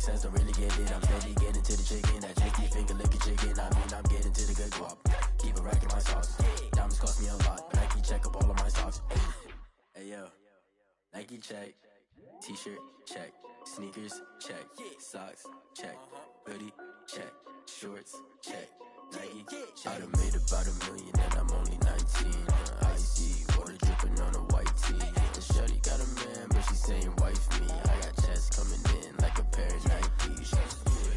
sense to really get it. I'm steady getting to the chicken. That tasty finger licking chicken. I mean, I'm getting to the good guap. Keep a rack in my socks. Diamonds cost me a lot, but Nike check up all of my socks. Hey yo, Nike check. T-shirt check. Sneakers check. Socks check. Hoodie check. Shorts check. Nike. I done made about $1 million and I'm only 19. Icy water dripping on a white tee. The shorty got a man, but she saying wife me. I got checks coming in like a pair of Nikes.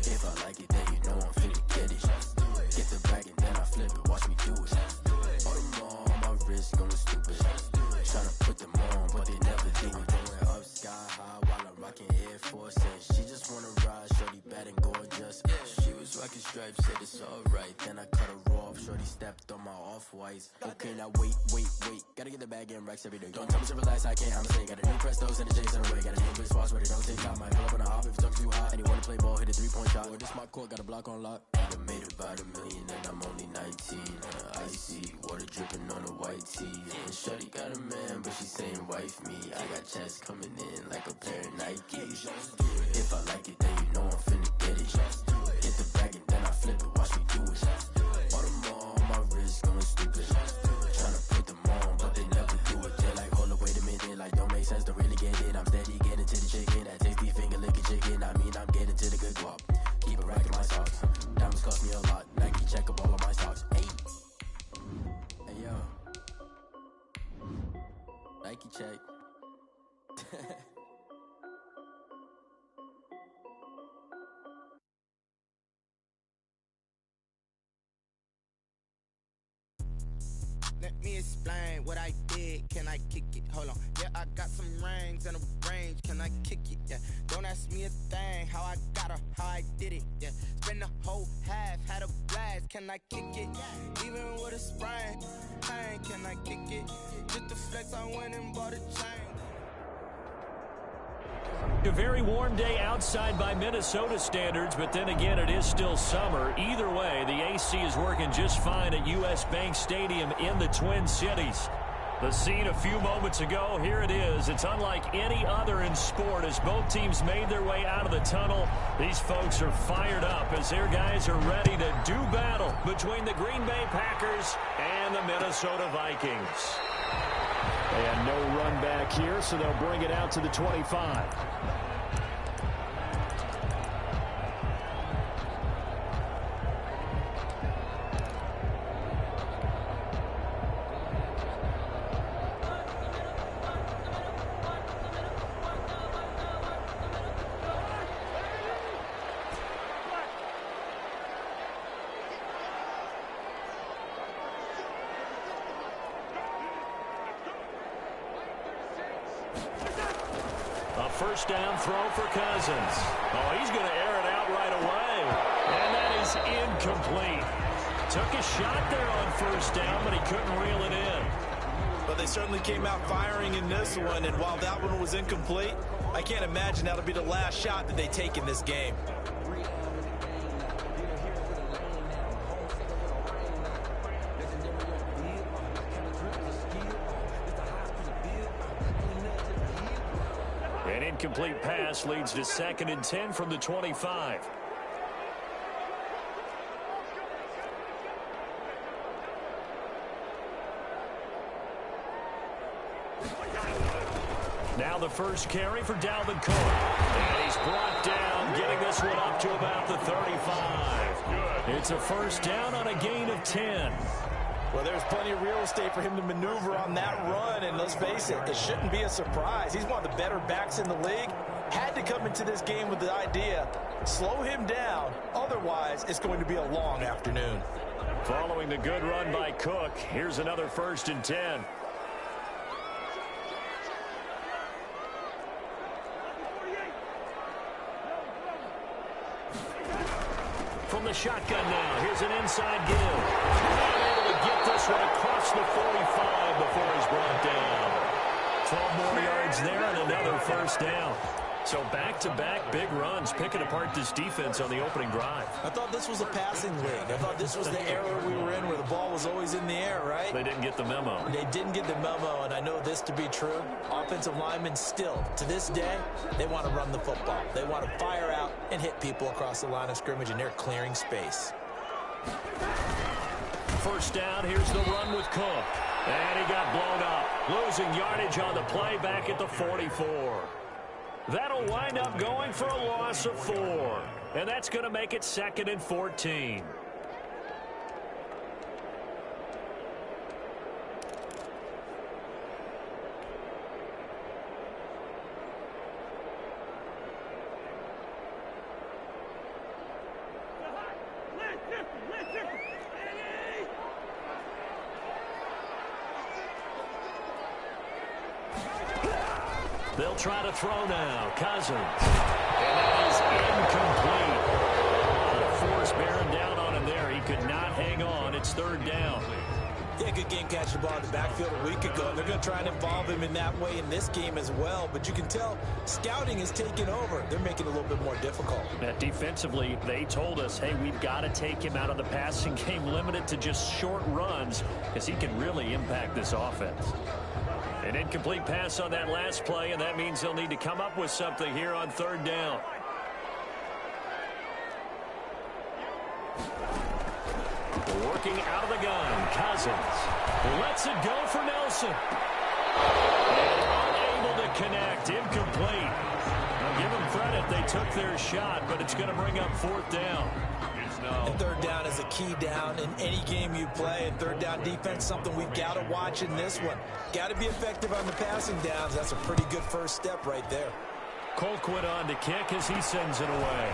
If I like it, then you know I'm finna get it. Get the bag and then I flip it. Watch me do it. All them all on my wrist going stupid. Tryna put them on, but they never do it. Going up sky high while I'm rocking Air Force. And she just wanna ride, shorty bad and gorgeous. She was rocking stripes, said it's alright. Then I cut her off, shorty stepped on my off-whites. Okay, now wait. Gotta get the bag and racks every day. Don't tell me to relax, I can't, I'ma say. Got a new Prestos and a J's in a way. Got a new bitch watch, but it don't take time. Might pull up on a hop if it's talking too hot. And you wanna play ball, hit a 3-point shot. Or this my court, got a block on lock. I done made about $1 million and I'm only 19. Icy water dripping on a white tee. And shorty got a man, but she saying wife me. I got checks coming in like a pair of Nikes. If I like it, then you know I'm finna get it. Get the bag and then I flip it, watch me do it. All them all on my wrist going stupid. Tryna put them on, but they never do it. They're like, hold up, wait a minute, like don't make sense to really get it. I'm steady getting to the chicken, that tasty finger licking chicken. I mean, I'm getting to the good guap. Keep a rack in my socks. Diamonds cost me a lot. Nike check up all of my stocks. Hey yo, Nike check. Let me explain what I did. Can I kick it? Hold on. Yeah, I got some rings and a range. Can I kick it? Yeah. Don't ask me a thing. How I got her, how I did it. Yeah. Spend the whole half, had a blast. Can I kick it? Even with a sprain. Pain, can I kick it? Just the flex, I went and bought a chain. A very warm day outside by Minnesota standards, but then again, it is still summer. Either way, the AC is working just fine at U.S. Bank Stadium in the Twin Cities. The scene a few moments ago, here it is. It's unlike any other in sport as both teams made their way out of the tunnel. These folks are fired up as their guys are ready to do battle between the Green Bay Packers and the Minnesota Vikings. And no run back here, so they'll bring it out to the 25. First down throw for Cousins. Oh, he's going to air it out right away. And that is incomplete. Took a shot there on first down, but he couldn't reel it in. But they certainly came out firing in this one, and while that one was incomplete, I can't imagine that'll be the last shot that they take in this game. An incomplete pass leads to 2nd and 10 from the 25. Now the first carry for Dalvin Cook. And he's brought down, getting this one up to about the 35. It's a first down on a gain of 10. Well, there's plenty of real estate for him to maneuver on that run, and let's face it, it shouldn't be a surprise. He's one of the better backs in the league. Had to come into this game with the idea, slow him down, otherwise it's going to be a long afternoon. Following the good run by Cook, here's another 1st and 10. From the shotgun now, here's an inside give. Able to get this one across the 45 before he's brought down. 12 more yards there and another first down. So back-to-back big runs picking apart this defense on the opening drive. I thought this was a passing league. I thought this was the era we were in where the ball was always in the air, right? They didn't get the memo. They didn't get the memo, and I know this to be true. Offensive linemen still, to this day, they want to run the football. They want to fire out and hit people across the line of scrimmage, and they're clearing space. First down, here's the run with Cook. And he got blown up. Losing yardage on the play back at the 44. That'll wind up going for a loss of 4. And that's going to make it 2nd and 14. They'll try to throw now. Cousins. And that is incomplete. Force bearing down on him there. He could not hang on. It's 3rd down. Yeah, good game catching the ball in the backfield a week ago. They're going to try and involve him in that way in this game as well. But you can tell scouting is taking over. They're making it a little bit more difficult. Defensively, they told us, hey, we've got to take him out of the passing game, limited to just short runs, because he can really impact this offense. An incomplete pass on that last play, and that means they'll need to come up with something here on 3rd down. Working out of the gun, Cousins lets it go for Nelson. And unable to connect, incomplete. Now give them credit, they took their shot, but it's going to bring up 4th down. And 3rd down is a key down in any game you play. And 3rd down defense, something we've got to watch in this one. Got to be effective on the passing downs. That's a pretty good first step right there. Colquitt on to kick as he sends it away.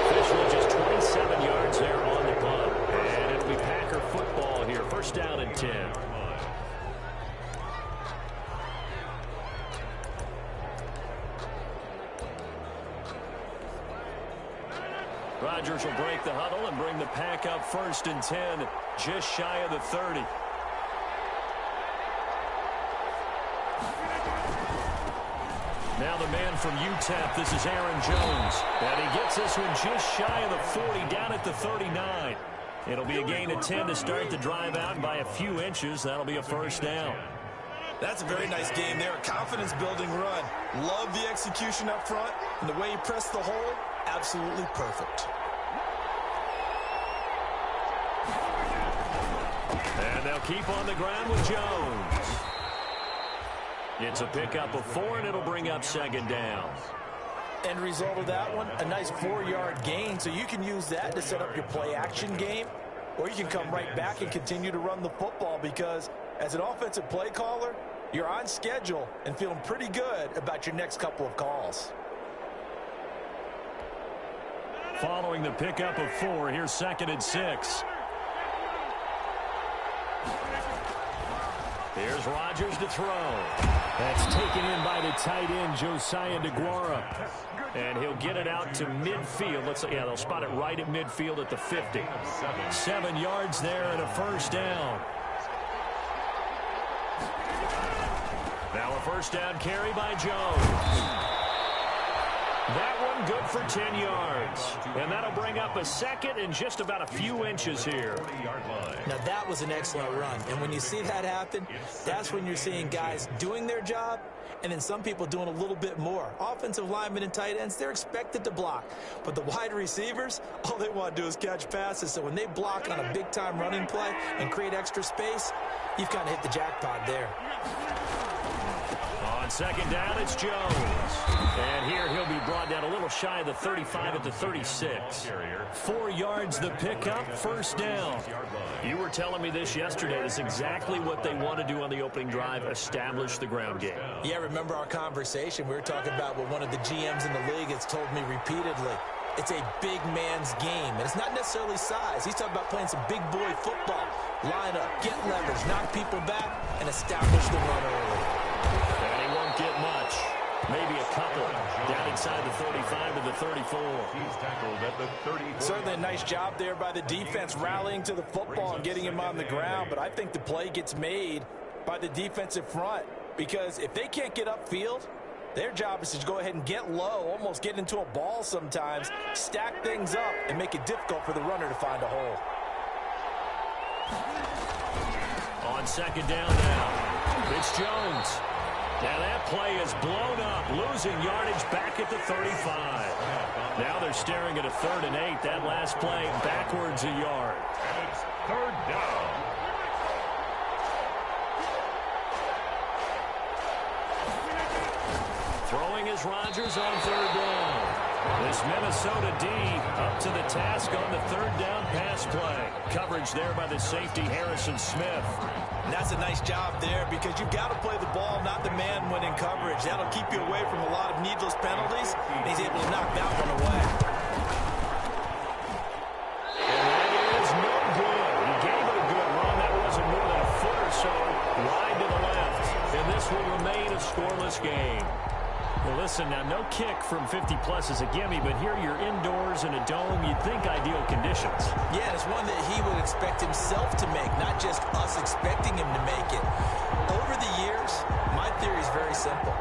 Officially just 27 yards there on the punt. And it'll be Packer football here. 1st down and 10. Rodgers will break the huddle and bring the Pack up 1st and 10, just shy of the 30. Now the man from UTEP, this is Aaron Jones. And he gets this one just shy of the 40, down at the 39. It'll be a gain of 10 to start the drive out by a few inches. That'll be a 1st down. That's a very nice game there. A confidence-building run. Love the execution up front. And the way he pressed the hole, absolutely perfect. And they'll keep on the ground with Jones. It's a pickup of 4, and it'll bring up 2nd down. End result of that one, a nice 4-yard gain. So you can use that to set up your play-action game, or you can come right back and continue to run the football because as an offensive play caller, you're on schedule and feeling pretty good about your next couple of calls. Following the pickup of 4, here's 2nd and 6. Here's Rodgers to throw. That's taken in by the tight end, Josiah DeGuara. And he'll get it out to midfield. Yeah, they'll spot it right at midfield at the 50. 7 yards there and a 1st down. Now a 1st down carry by Jones. That one good for 10 yards. And that'll bring up a 2nd and just about a few inches here. Now that was an excellent run. And when you see that happen, that's when you're seeing guys doing their job and then some people doing a little bit more. Offensive linemen and tight ends, they're expected to block. But the wide receivers, all they want to do is catch passes. So when they block on a big-time running play and create extra space, you've kind of hit the jackpot there. On 2nd down, it's Jones. And here he'll be brought down a little shy of the 35 at the 36. 4 yards the pickup, 1st down. You were telling me this yesterday. That's exactly what they want to do on the opening drive, establish the ground game. Yeah, remember our conversation. We were talking about what one of the GMs in the league has told me repeatedly. It's a big man's game, and it's not necessarily size. He's talking about playing some big boy football. Line up, get leverage, knock people back, and establish the run early. And he won't get much. Maybe a couple. Down inside the 35 to the 34. He's tackled at the 34. Certainly a nice job there by the defense rallying to the football and getting him on the ground. But I think the play gets made by the defensive front because if they can't get upfield, their job is to go ahead and get low, almost get into a ball sometimes, stack things up, and make it difficult for the runner to find a hole. On second down now, it's Jones. Now that play is blown up, losing yardage back at the 35. Now they're staring at a 3rd and 8. That last play backwards a yard. And it's 3rd down. Throwing is Rodgers on 3rd down. This Minnesota D up to the task on the 3rd down pass play. Coverage there by the safety Harrison Smith. And that's a nice job there because you've got to play the ball, not the man when in coverage. That'll keep you away from a lot of needless penalties, and he's able to knock that one away. And that is no good. He gave it a good run. That wasn't more than a foot or so wide to the left. And this will remain a scoreless game. Well, listen, now no kick from 50-plus is a gimme, but here you're indoors in a dome. You'd think ideal conditions. Yeah, it's one that he would expect himself to make, not just us expecting him to make it. Over the years, my theory is very simple.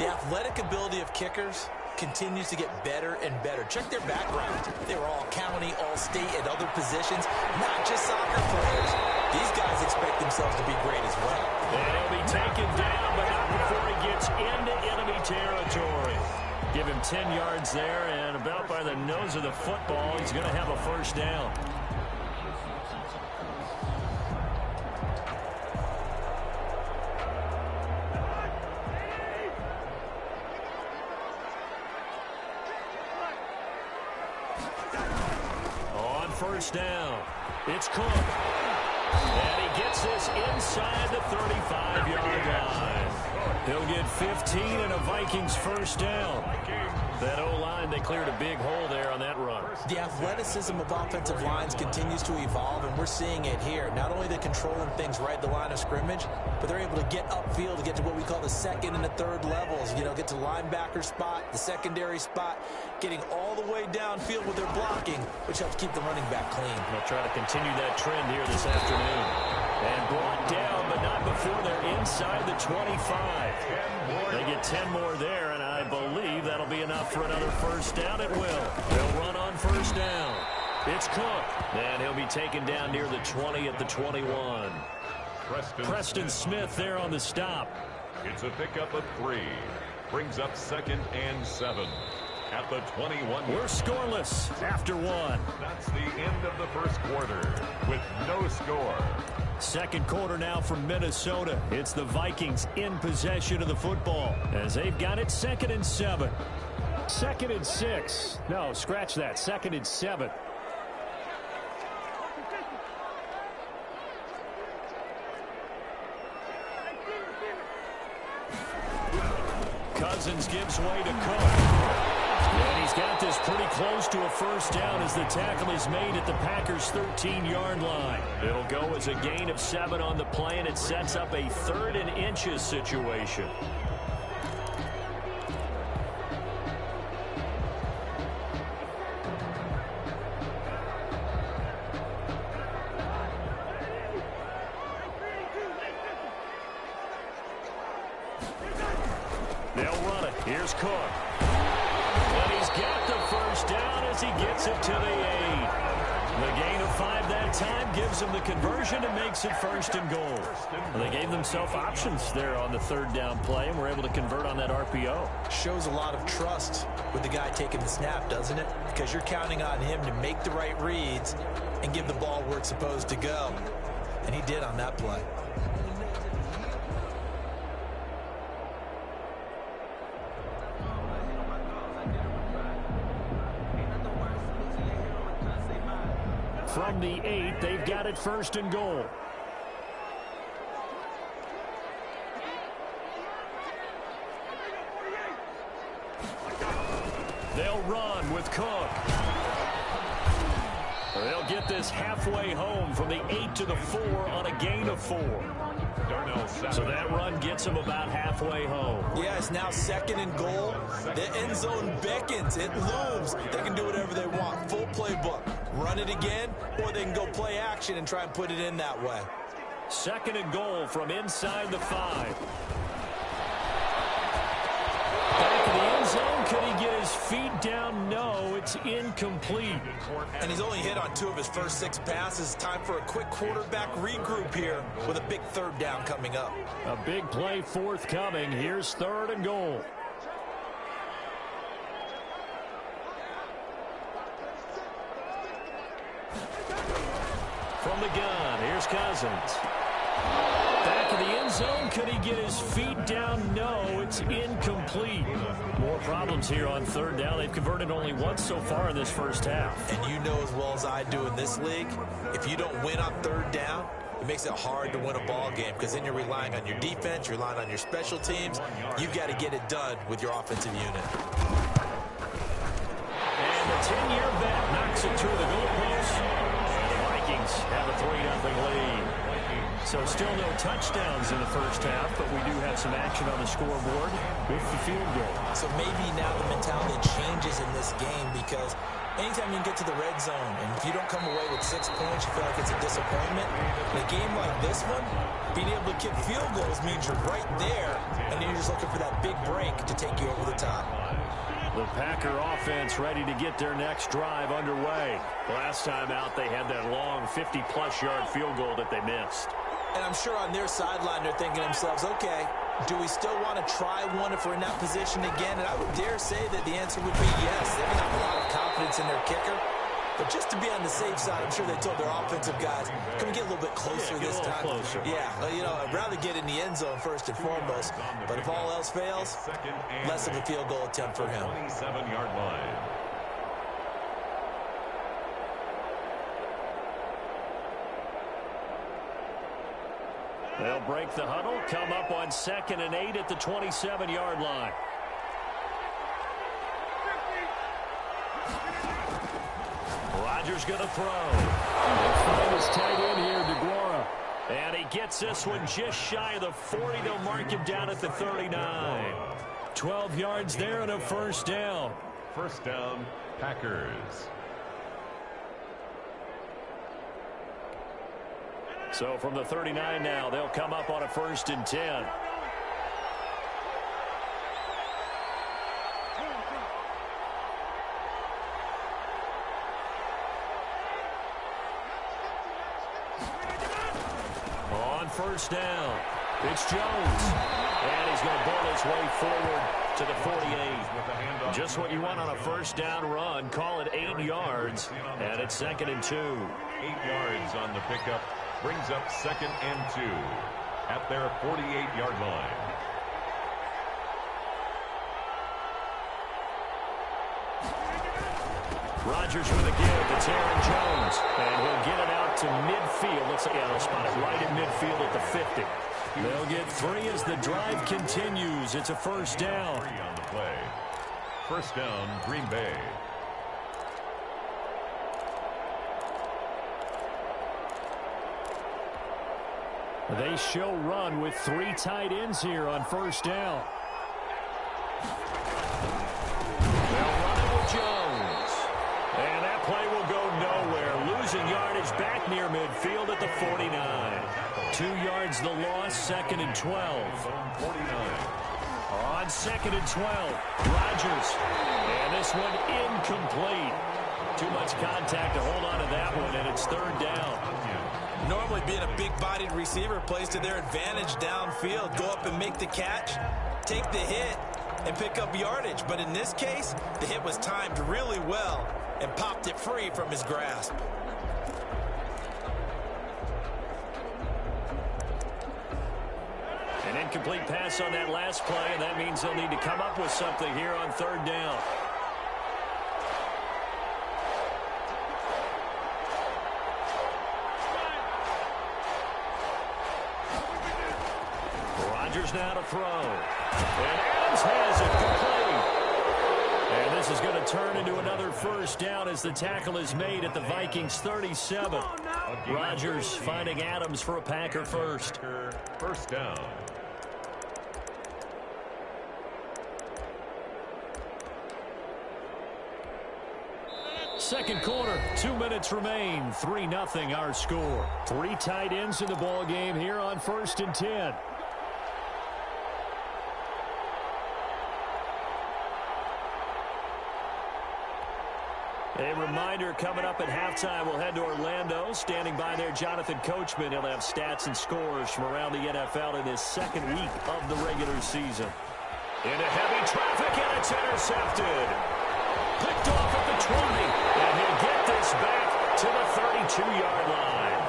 The athletic ability of kickers continues to get better and better. Check their background. They were all county, all state, at other positions, not just soccer players. These guys expect themselves to be great as well. And he'll be taken down, but not before he gets into enemy territory. Give him 10 yards there, and about by the nose of the football, he's going to have a 1st down. On 1st down, it's Cook. And he gets this inside the 35-yard line. He'll get 15 and a Vikings 1st down. That O-line, they cleared a big hole there on that run. The athleticism of offensive lines continues to evolve, and we're seeing it here. Not only they're controlling things right at the line of scrimmage, but they're able to get upfield to get to what we call the 2nd and the 3rd levels. You know, get to linebacker spot, the secondary spot, getting all the way downfield with their blocking, which helps keep the running back clean. They'll try to continue that trend here this afternoon. And brought down, but not before they're inside the 25. They get 10 more there, and I believe that'll be enough for another 1st down. It will. They'll run on 1st down. It's Cook. And he'll be taken down near the 20 at the 21. Preston Smith there on the stop. It's a pickup of 3. Brings up 2nd and 7. At the 21. We're scoreless after 1. That's the end of the 1st quarter with no score. 2nd quarter now from Minnesota. It's the Vikings in possession of the football as they've got it 2nd and 7. 2nd and 6. No, scratch that. 2nd and 7. Cousins gives way to Cook. And he's got this pretty close to a 1st down as the tackle is made at the Packers' 13-yard line. It'll go as a gain of 7 on the play, and it sets up a 3rd and inches situation. They'll run it. Here's Cook. And he's got the 1st down as he gets it to the 8. The gain of 5 that time gives him the conversion and makes it 1st and goal. Well, they gave themselves options there on the 3rd down play, and were able to convert on that RPO. Shows a lot of trust with the guy taking the snap, doesn't it? Because you're counting on him to make the right reads and give the ball where it's supposed to go. And he did on that play. From the 8, they've got it 1st and goal. They'll run with Cook. They'll get this halfway home from the 8 to the 4 on a gain of 4. So that run gets them about halfway home. Yeah, it's now 2nd and goal. The end zone beckons. It looms. They can do whatever they want. Full playbook. Run it again, or they can go play action and try and put it in that way. 2nd and goal from inside the 5. is incomplete. And he's only hit on 2 of his first 6 passes. Time for a quick quarterback regroup here with a big 3rd down coming up. A big play forthcoming. Here's 3rd and goal. From the gun, here's Cousins. Back in the end zone. Could he get his feet down? No, it's incomplete. More problems here on 3rd down. They've converted only once so far in this first half. And you know as well as I do in this league, if you don't win on 3rd down, it makes it hard to win a ball game because then you're relying on your defense, you're relying on your special teams. You've got to get it done with your offensive unit. And the 10-year vet knocks it through the goalpost. The Vikings have a 3-0 lead. So still no touchdowns in the first half, but we do have some action on the scoreboard with the field goal. So maybe now the mentality changes in this game because anytime you get to the red zone and if you don't come away with 6 points, you feel like it's a disappointment. In a game like this one, being able to kick field goals means you're right there, and then you're just looking for that big break to take you over the top. The Packer offense ready to get their next drive underway. Last time out, they had that long 50-plus yard field goal that they missed. And I'm sure on their sideline they're thinking to themselves, okay, do we still want to try one if we're in that position again? And I would dare say that the answer would be yes. They're going to have a lot of confidence in their kicker. But just to be on the safe side, I'm sure they told their offensive guys, can we get a little bit closer this time? Closer. Yeah, well, you know, I'd rather get in the end zone first and foremost. But if all else fails, less of a field goal attempt for him. 27-yard line. They'll break the huddle, come up on 2nd and 8 at the 27-yard line. Rodgers going to throw. They'll find his tight end here, DeGuara. And he gets this one just shy of the 40. They'll mark him down at the 39. 12 yards there and a first down. First down, Packers. So from the 39 now, they'll come up on a 1st and 10. On 1st down, it's Jones. And he's going to ball his way forward to the 48. Just what you want on a 1st down run. Call it 8 yards. And it's 2nd and 2. 8 yards on the pickup. Brings up 2nd and 2 at their 48-yard line. Rodgers with a give. It's Aaron Jones. And he'll get it out to midfield. Looks like they'll spot it right in midfield at the 50. They'll get 3 as the drive continues. It's a 1st down. 3 on the play. 1st down, Green Bay. They show run with 3 tight ends here on 1st down. They'll run it with Jones. And that play will go nowhere. Losing yardage back near midfield at the 49. 2 yards the loss, 2nd and 12. 49. On 2nd and 12, Rodgers. And this one incomplete. Too much contact to hold on to that one, and it's 3rd down. Normally being a big-bodied receiver plays to their advantage downfield. Go up and make the catch, take the hit, and pick up yardage. But in this case, the hit was timed really well and popped it free from his grasp. An incomplete pass on that last play, and that means they'll need to come up with something here on 3rd down. Rodgers now to throw. And Adams has it complete. And this is going to turn into another 1st down as the tackle is made at the Vikings 37. Rodgers finding Adams for a Packer first. 1st down. Second quarter, 2 minutes remain. 3-0 our score. 3 tight ends in the ball game here on 1st and 10. A reminder coming up at halftime, we'll head to Orlando. Standing by there, Jonathan Coachman. He'll have stats and scores from around the NFL in his second week of the regular season. Into heavy traffic, and it's intercepted. Picked off at the 20, and he'll get this back to the 32-yard line.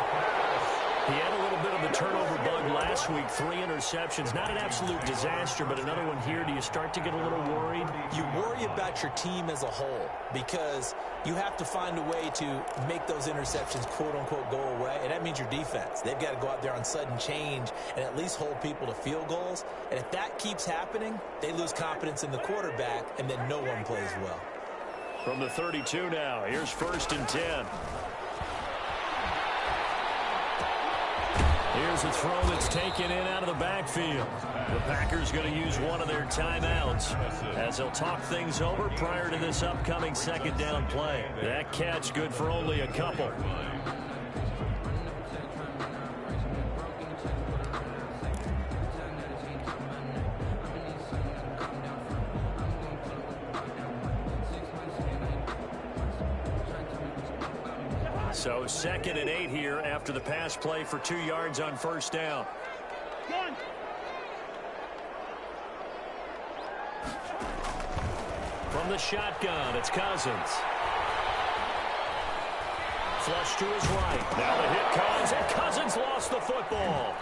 He had a little bit of the turnover bug last week, 3 interceptions. Not an absolute disaster, but another one here. Do you start to get a little worried? You worry about your team as a whole because you have to find a way to make those interceptions, quote-unquote, go away, and that means your defense. They've got to go out there on sudden change and at least hold people to field goals, and if that keeps happening, they lose confidence in the quarterback, and then no one plays well. From the 32 now, here's 1st and 10. Here's a throw that's taken in out of the backfield. The Packers going to use one of their timeouts as they'll talk things over prior to this upcoming second down play. That catch good for only a couple. So 2nd and 8 here after the pass play for 2 yards on 1st down. From the shotgun, it's Cousins. Flush to his right. Now the hit comes, and Cousins lost the football.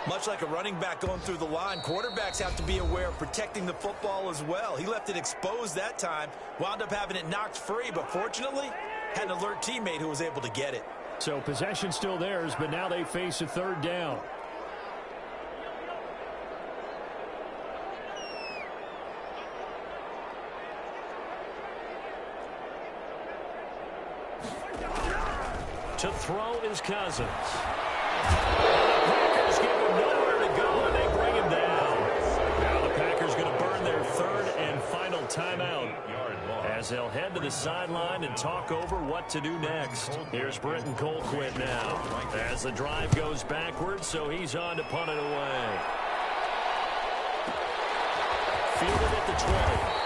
Much like a running back going through the line, quarterbacks have to be aware of protecting the football as well. He left it exposed that time, wound up having it knocked free, but fortunately, had an alert teammate who was able to get it. So possession still theirs, but now they face a 3rd down. To throw is Cousins. The Packers give him nowhere to go, and they bring him down. Now the Packers going to burn their 3rd and final timeout as they'll head to the sideline and talk over what to do next. Here's Britton Colquitt now as the drive goes backwards, so he's on to punt it away. Fielded at the 20.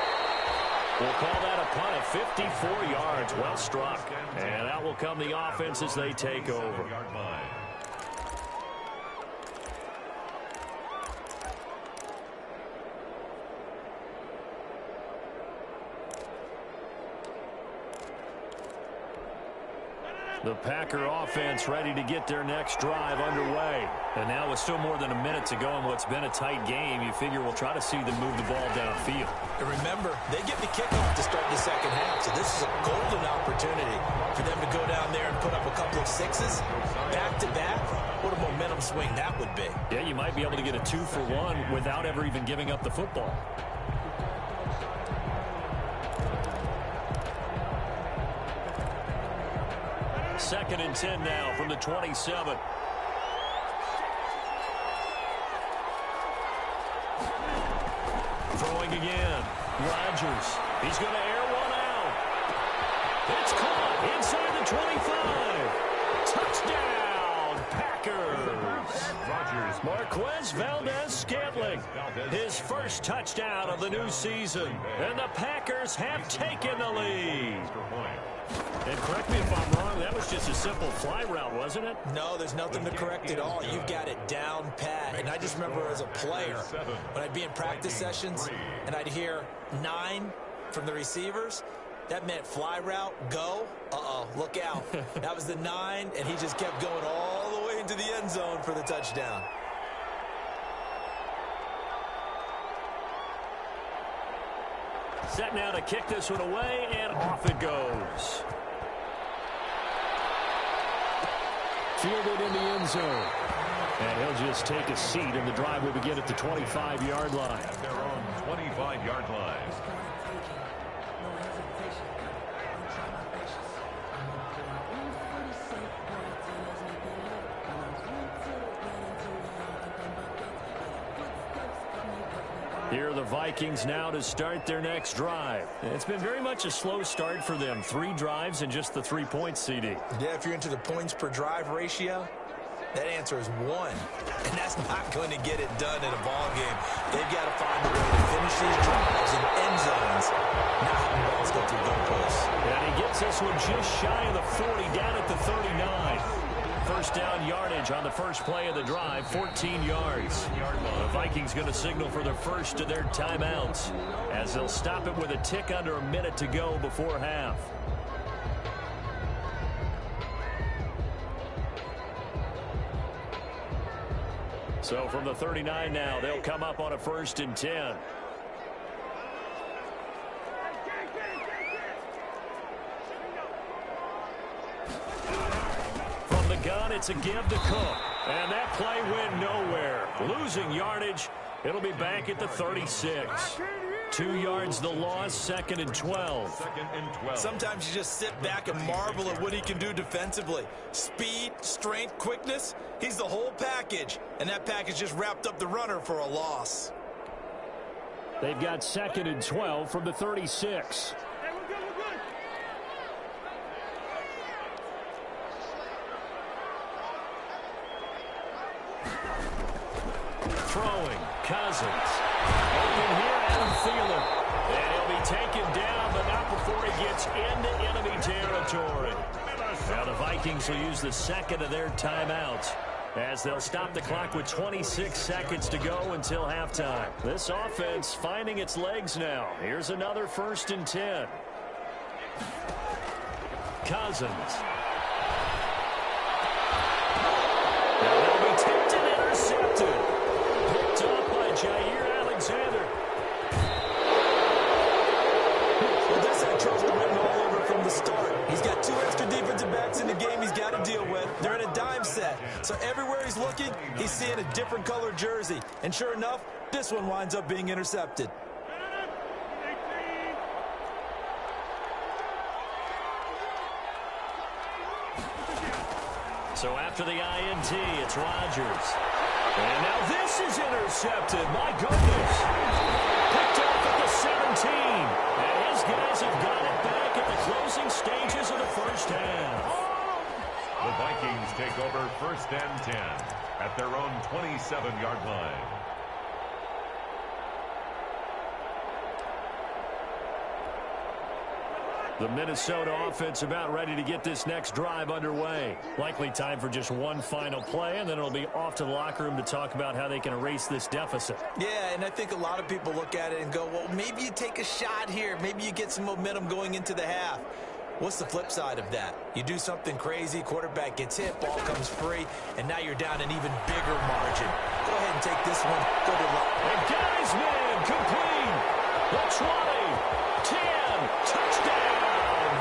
We'll call that a punt of 54 yards. Well struck. And out will come the offense as they take over. The Packer offense ready to get their next drive underway. And now with still more than a minute to go in what's been a tight game, you figure we'll try to see them move the ball downfield. And remember, they get the kickoff to start the second half, so this is a golden opportunity for them to go down there and put up a couple of sixes back-to-back. What a momentum swing that would be. Yeah, you might be able to get a 2-for-1 without ever even giving up the football. Second and 10 now from the 27. Throwing again. Rodgers. He's going to air one out. It's caught inside the 25. Touchdown, Packers. Marquez Valdez-Scantling. His first touchdown of the new season. And the Packers have taken the lead. And correct me if I'm wrong, that was just a simple fly route, wasn't it? No, there's nothing to correct at all. You've got it down pat. And I just remember as a player, when I'd be in practice sessions and I'd hear 9 from the receivers, that meant fly route, go. Uh-oh, look out. That was the 9, and he just kept going all the way into the end zone for the touchdown. Set now to kick this one away, and off it goes. Fielded in the end zone. And he'll just take a seat, and the drive will begin at the 25-yard line. At their own 25-yard line. Here are the Vikings now to start their next drive. It's been very much a slow start for them. 3 drives and just the 3 points, CD. Yeah, if you're into the points per drive ratio, that answer is 1. And that's not going to get it done in a ball game. They've got to find a way to finish these drives in end zones, not having balls go through goalposts. just shy of the 40, down at the 39. First down yardage on the first play of the drive, 14 yards. The Vikings going to signal for the first of their timeouts as they'll stop it with a tick under a minute to go before half. So from the 39 now, they'll come up on a 1st and 10. From the gun, it's a give to Cook. And that play went nowhere. Losing yardage. It'll be back at the 36. 2 yards the loss, 2nd and 12. Sometimes you just sit back and marvel at what he can do defensively. Speed, strength, quickness. He's the whole package. And that package just wrapped up the runner for a loss. They've got 2nd and 12 from the 36. Throwing, Cousins. Open here, Adam Thielen. And he'll be taken down, but not before he gets into enemy territory. Now the Vikings will use the 2nd of their timeouts as they'll stop the clock with 26 seconds to go until halftime. This offense finding its legs now. Here's another 1st and 10. Cousins. Now they'll be tipped and intercepted. Picked up by Jair Alexander. Well, this had trouble written all over from the start. He's got 2 extra defensive backs in the game he's got to deal with. They're in a dime set. So everywhere he's looking, he's seeing a different color jersey. And sure enough, this one winds up being intercepted. So after the INT, it's Rodgers. And now this is intercepted. My goodness. Picked off at the 17. And his guys have got it back at the closing stages of the first half. The Vikings take over 1st and 10 at their own 27-yard line. The Minnesota offense about ready to get this next drive underway. Likely time for just one final play, and then it'll be off to the locker room to talk about how they can erase this deficit. Yeah, and I think a lot of people look at it and go, well, maybe you take a shot here. Maybe you get some momentum going into the half. What's the flip side of that? You do something crazy, quarterback gets hit, ball comes free, and now you're down an even bigger margin. Go ahead and take this one. Good luck. And guys, man, complete. The 20, 10, touchdown.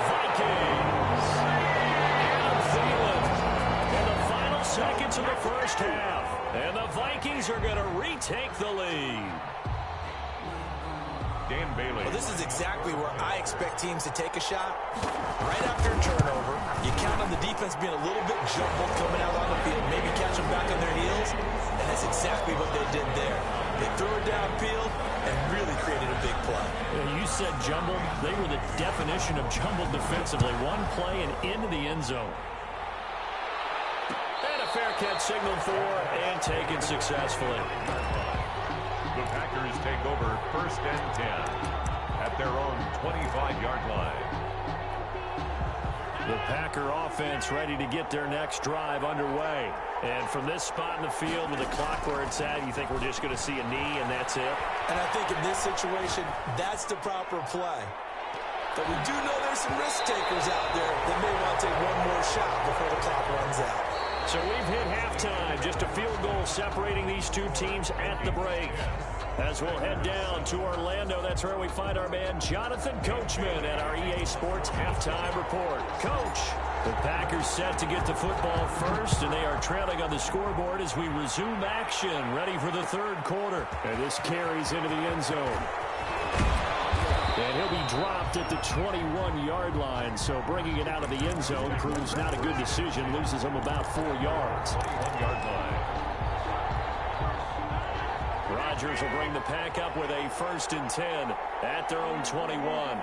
Vikings. Adam Thielen in the final seconds of the first half. And the Vikings are going to retake the lead. Dan Bailey. Well, this is exactly where I expect teams to take a shot. Right after a turnover, you count on the defense being a little bit jumbled coming out on the field, maybe catch them back on their heels, and that's exactly what they did there. They threw it downfield and really created a big play. You said jumbled. They were the definition of jumbled defensively. One play and into the end zone. And a fair catch signaled for and taken successfully. The Packers take over 1st and 10 at their own 25-yard line. The Packer offense ready to get their next drive underway. And from this spot in the field with the clock where it's at, you think we're just going to see a knee and that's it? And I think in this situation, that's the proper play. But we do know there's some risk takers out there that may want to take one more shot before the clock runs out. So we've hit halftime. Just a field goal separating these two teams at the break. As we'll head down to Orlando, that's where we find our man Jonathan Coachman at our EA Sports Halftime Report. Coach, the Packers set to get the football first, and they are trailing on the scoreboard as we resume action, ready for the third quarter. And this carries into the end zone. And he'll be dropped at the 21-yard line, so bringing it out of the end zone proves not a good decision, loses him about 4 yards. 21-yard line. Rodgers will bring the pack up with a 1st and 10 at their own 21.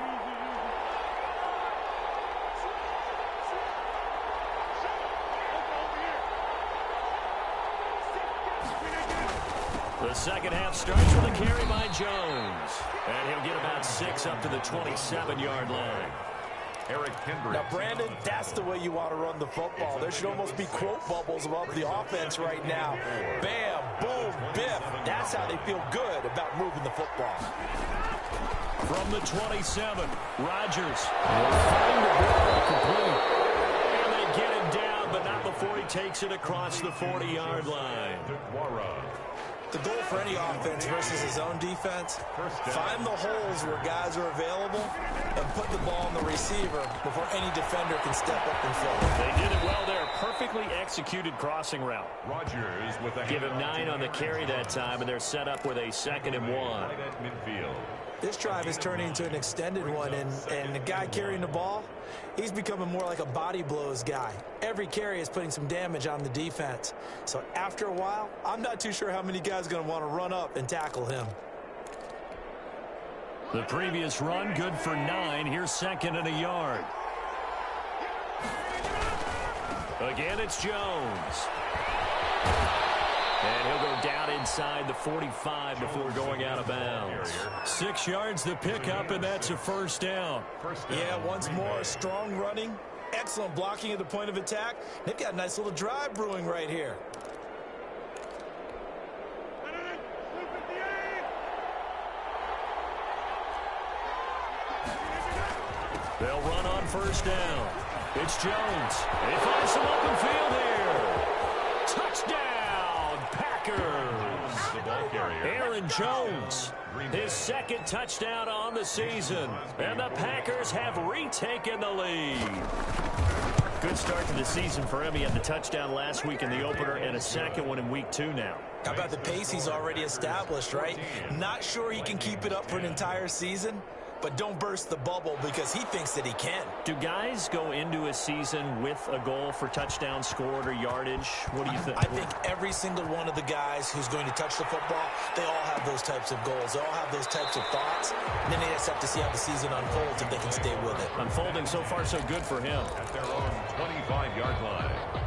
The second half starts with a carry by Jones. And he'll get about 6 up to the 27-yard line. Now, Brandon, that's the way you want to run the football. There should almost be quote bubbles above the offense right now. Bam, boom, biff. That's how they feel good about moving the football. From the 27, Rodgers will find the ball complete. And they get him down, but not before he takes it across the 40-yard line. The goal for any offense versus his own defense, find the holes where guys are available and put the ball on the receiver before any defender can step up and fill it. They did it well there. Perfectly executed crossing route. Rodgers with a Give him 9 on the carry that time, and they're set up with a 2nd and 1. right at midfield. This drive is turning into an extended one, and the guy carrying the ball, he's becoming more like a body blows guy. Every carry is putting some damage on the defense. So after a while, I'm not too sure how many guys are going to want to run up and tackle him. The previous run, good for 9. Here's 2nd and a yard. Again, it's Jones. And he'll go down inside the 45 before going out of bounds. 6 yards the pickup, and that's a 1st down. Yeah, once more, strong running, excellent blocking at the point of attack. They've got a nice little drive brewing right here. They'll run on 1st down. It's Jones. He finds some open field here. Touchdown, Packers. The ball carrier. Aaron Jones, his 2nd touchdown on the season. And the Packers have retaken the lead. Good start to the season for him. He had the touchdown last week in the opener and a 2nd one in week 2 now. How about the pace he's already established, right? Not sure he can keep it up for an entire season, but don't burst the bubble because he thinks that he can. Do guys go into a season with a goal for touchdown scored or yardage? What do you think? I think every single one of the guys who's going to touch the football, they all have those types of goals. They all have those types of thoughts. And then they just have to see how the season unfolds if they can stay with it. Unfolding so far so good for him. At their own 25-yard line.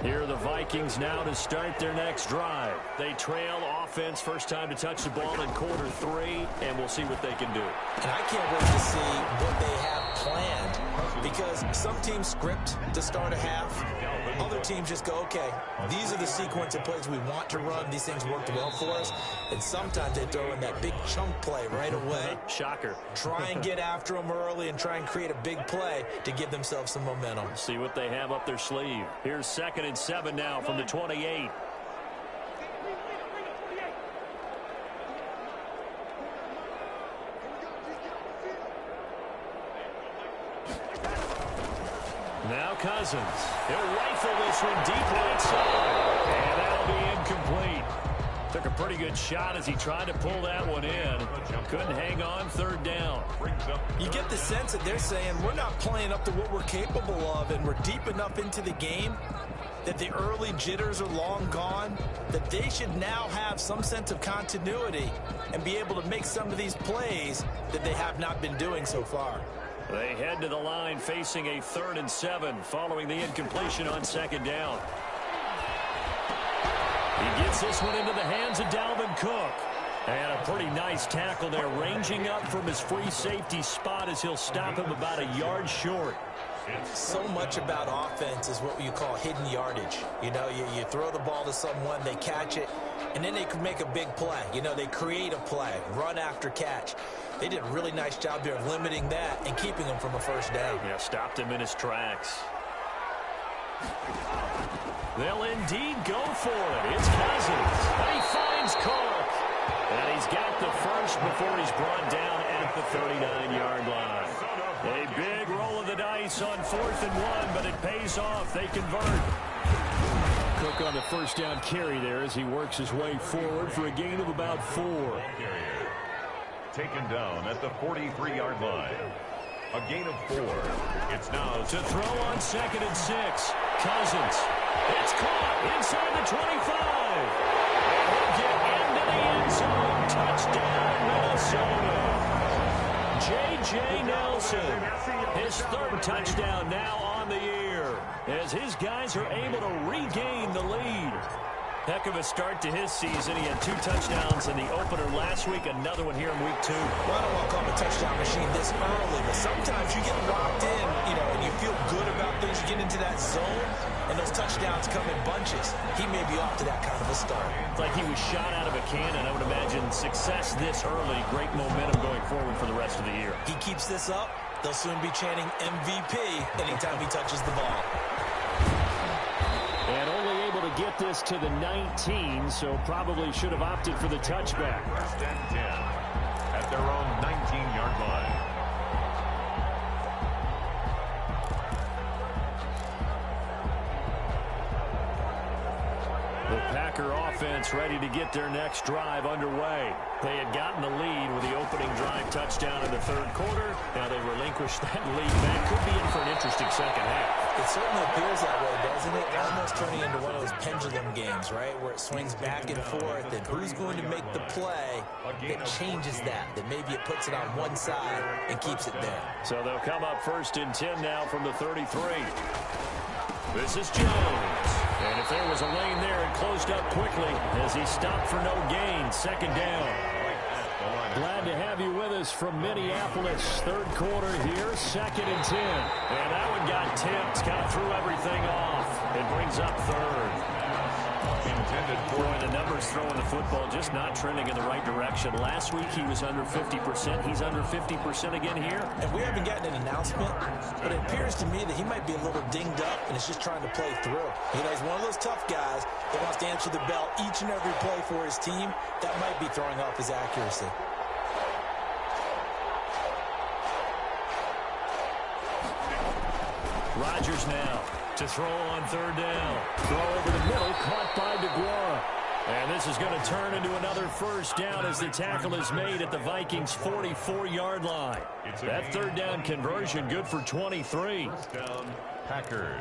Here are the Vikings now to start their next drive. They trail offense, first time to touch the ball in quarter 3, and we'll see what they can do. And I can't wait to see what they have planned, because some teams script to start a half. Other teams just go, okay, these are the sequence of plays we want to run. These things worked well for us. And sometimes they throw in that big chunk play right away. Shocker. Try and get after them early and try and create a big play to give themselves some momentum. See what they have up their sleeve. Here's 2nd and 7 now from the 28. Now Cousins. He'll rifle this one deep right side. And that'll be incomplete. Took a pretty good shot as he tried to pull that one in. Couldn't hang on, 3rd down. You get the sense that they're saying we're not playing up to what we're capable of, and we're deep enough into the game that the early jitters are long gone, that they should now have some sense of continuity and be able to make some of these plays that they have not been doing so far. They head to the line facing a 3rd and 7 following the incompletion on 2nd down. He gets this one into the hands of Dalvin Cook. And a pretty nice tackle there, ranging up from his free safety spot as he'll stop him about a yard short. So much about offense is what you call hidden yardage. You know, you throw the ball to someone, they catch it, and then they can make a big play. You know, they create a play, run after catch. They did a really nice job there of limiting that and keeping him from a 1st down. Yeah, stopped him in his tracks. They'll indeed go for it. It's Cousins. And he finds Cook. And he's got the 1st before he's brought down at the 39-yard line. A big roll of the dice on 4th and 1, but it pays off. They convert. Cook on the 1st down carry there as he works his way forward for a gain of about 4. Taken down at the 43-yard line. A gain of 4. It's now to throw on 2nd and 6. Cousins. It's caught inside the 25. And he'll get into the end zone. Touchdown, Minnesota. J.J. Nelson, his third touchdown now on the year, as his guys are able to regain the lead. Heck of a start to his season. He had 2 touchdowns in the opener last week, another one here in week 2. Well, I don't want to call him a touchdown machine this early, but sometimes you get locked in, and you feel good about things. You get into that zone, and those touchdowns come in bunches. He may be off to that kind of a start. It's like he was shot out of a cannon. I would imagine success this early, great momentum going forward for the rest of the year. He keeps this up, they'll soon be chanting MVP anytime he touches the ball. And only able to get this to the 19, so probably should have opted for the touchback. First and 10 at their own 19-yard line. The Packer offense ready to get their next drive underway. They had gotten the lead with the opening drive touchdown in the third quarter. Now they relinquish that lead back. Could be in for an interesting second half. It certainly appears that way, doesn't it? Almost turning into one of those pendulum games, right, where it swings back and forth, and who's going to make the play that changes that maybe it puts it on one side and keeps it there. So they'll come up first and 10 now from the 33. This is Jones. And if there was a lane there, it closed up quickly as he stopped for no gain. Second down. Glad to have you with us from Minneapolis. Third quarter here, second and 10. And that one got tipped, kind of threw everything off. It brings up third. Boy, the numbers throwing the football just not trending in the right direction. Last week he was under 50%. He's under 50% again here. And we haven't gotten an announcement, but it appears to me that he might be a little dinged up and is just trying to play through. He's one of those tough guys that wants to answer the bell each and every play for his team. That might be throwing off his accuracy. Rodgers now to throw on third down. Throw over the middle, caught by DeGuara. And this is going to turn into another first down as the tackle is made at the Vikings' 44-yard line. That third down conversion good for 23. First down, Packers.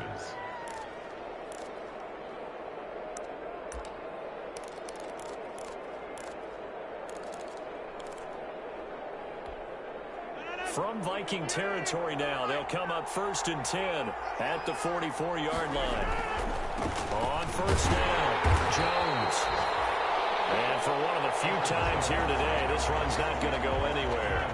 From Viking territory now, they'll come up first and 10 at the 44-yard line. On first down, Jones. And for one of the few times here today, this run's not going to go anywhere.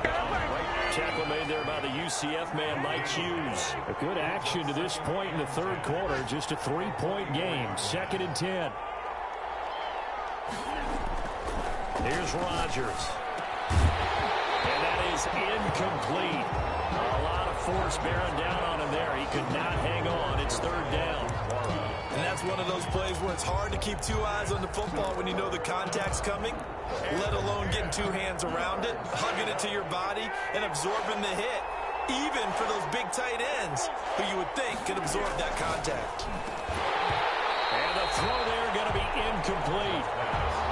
Tackle made there by the UCF man, Mike Hughes. A good action to this point in the third quarter. Just a 3-point game. Second and 10. Here's Rodgers. And that is incomplete. A lot of force bearing down on him there. He could not hang on. It's third down. And that's one of those plays where it's hard to keep 2 eyes on the football when you know the contact's coming, let alone getting 2 hands around it, hugging it to your body, and absorbing the hit, even for those big tight ends who you would think could absorb that contact. And the throw there going to be incomplete.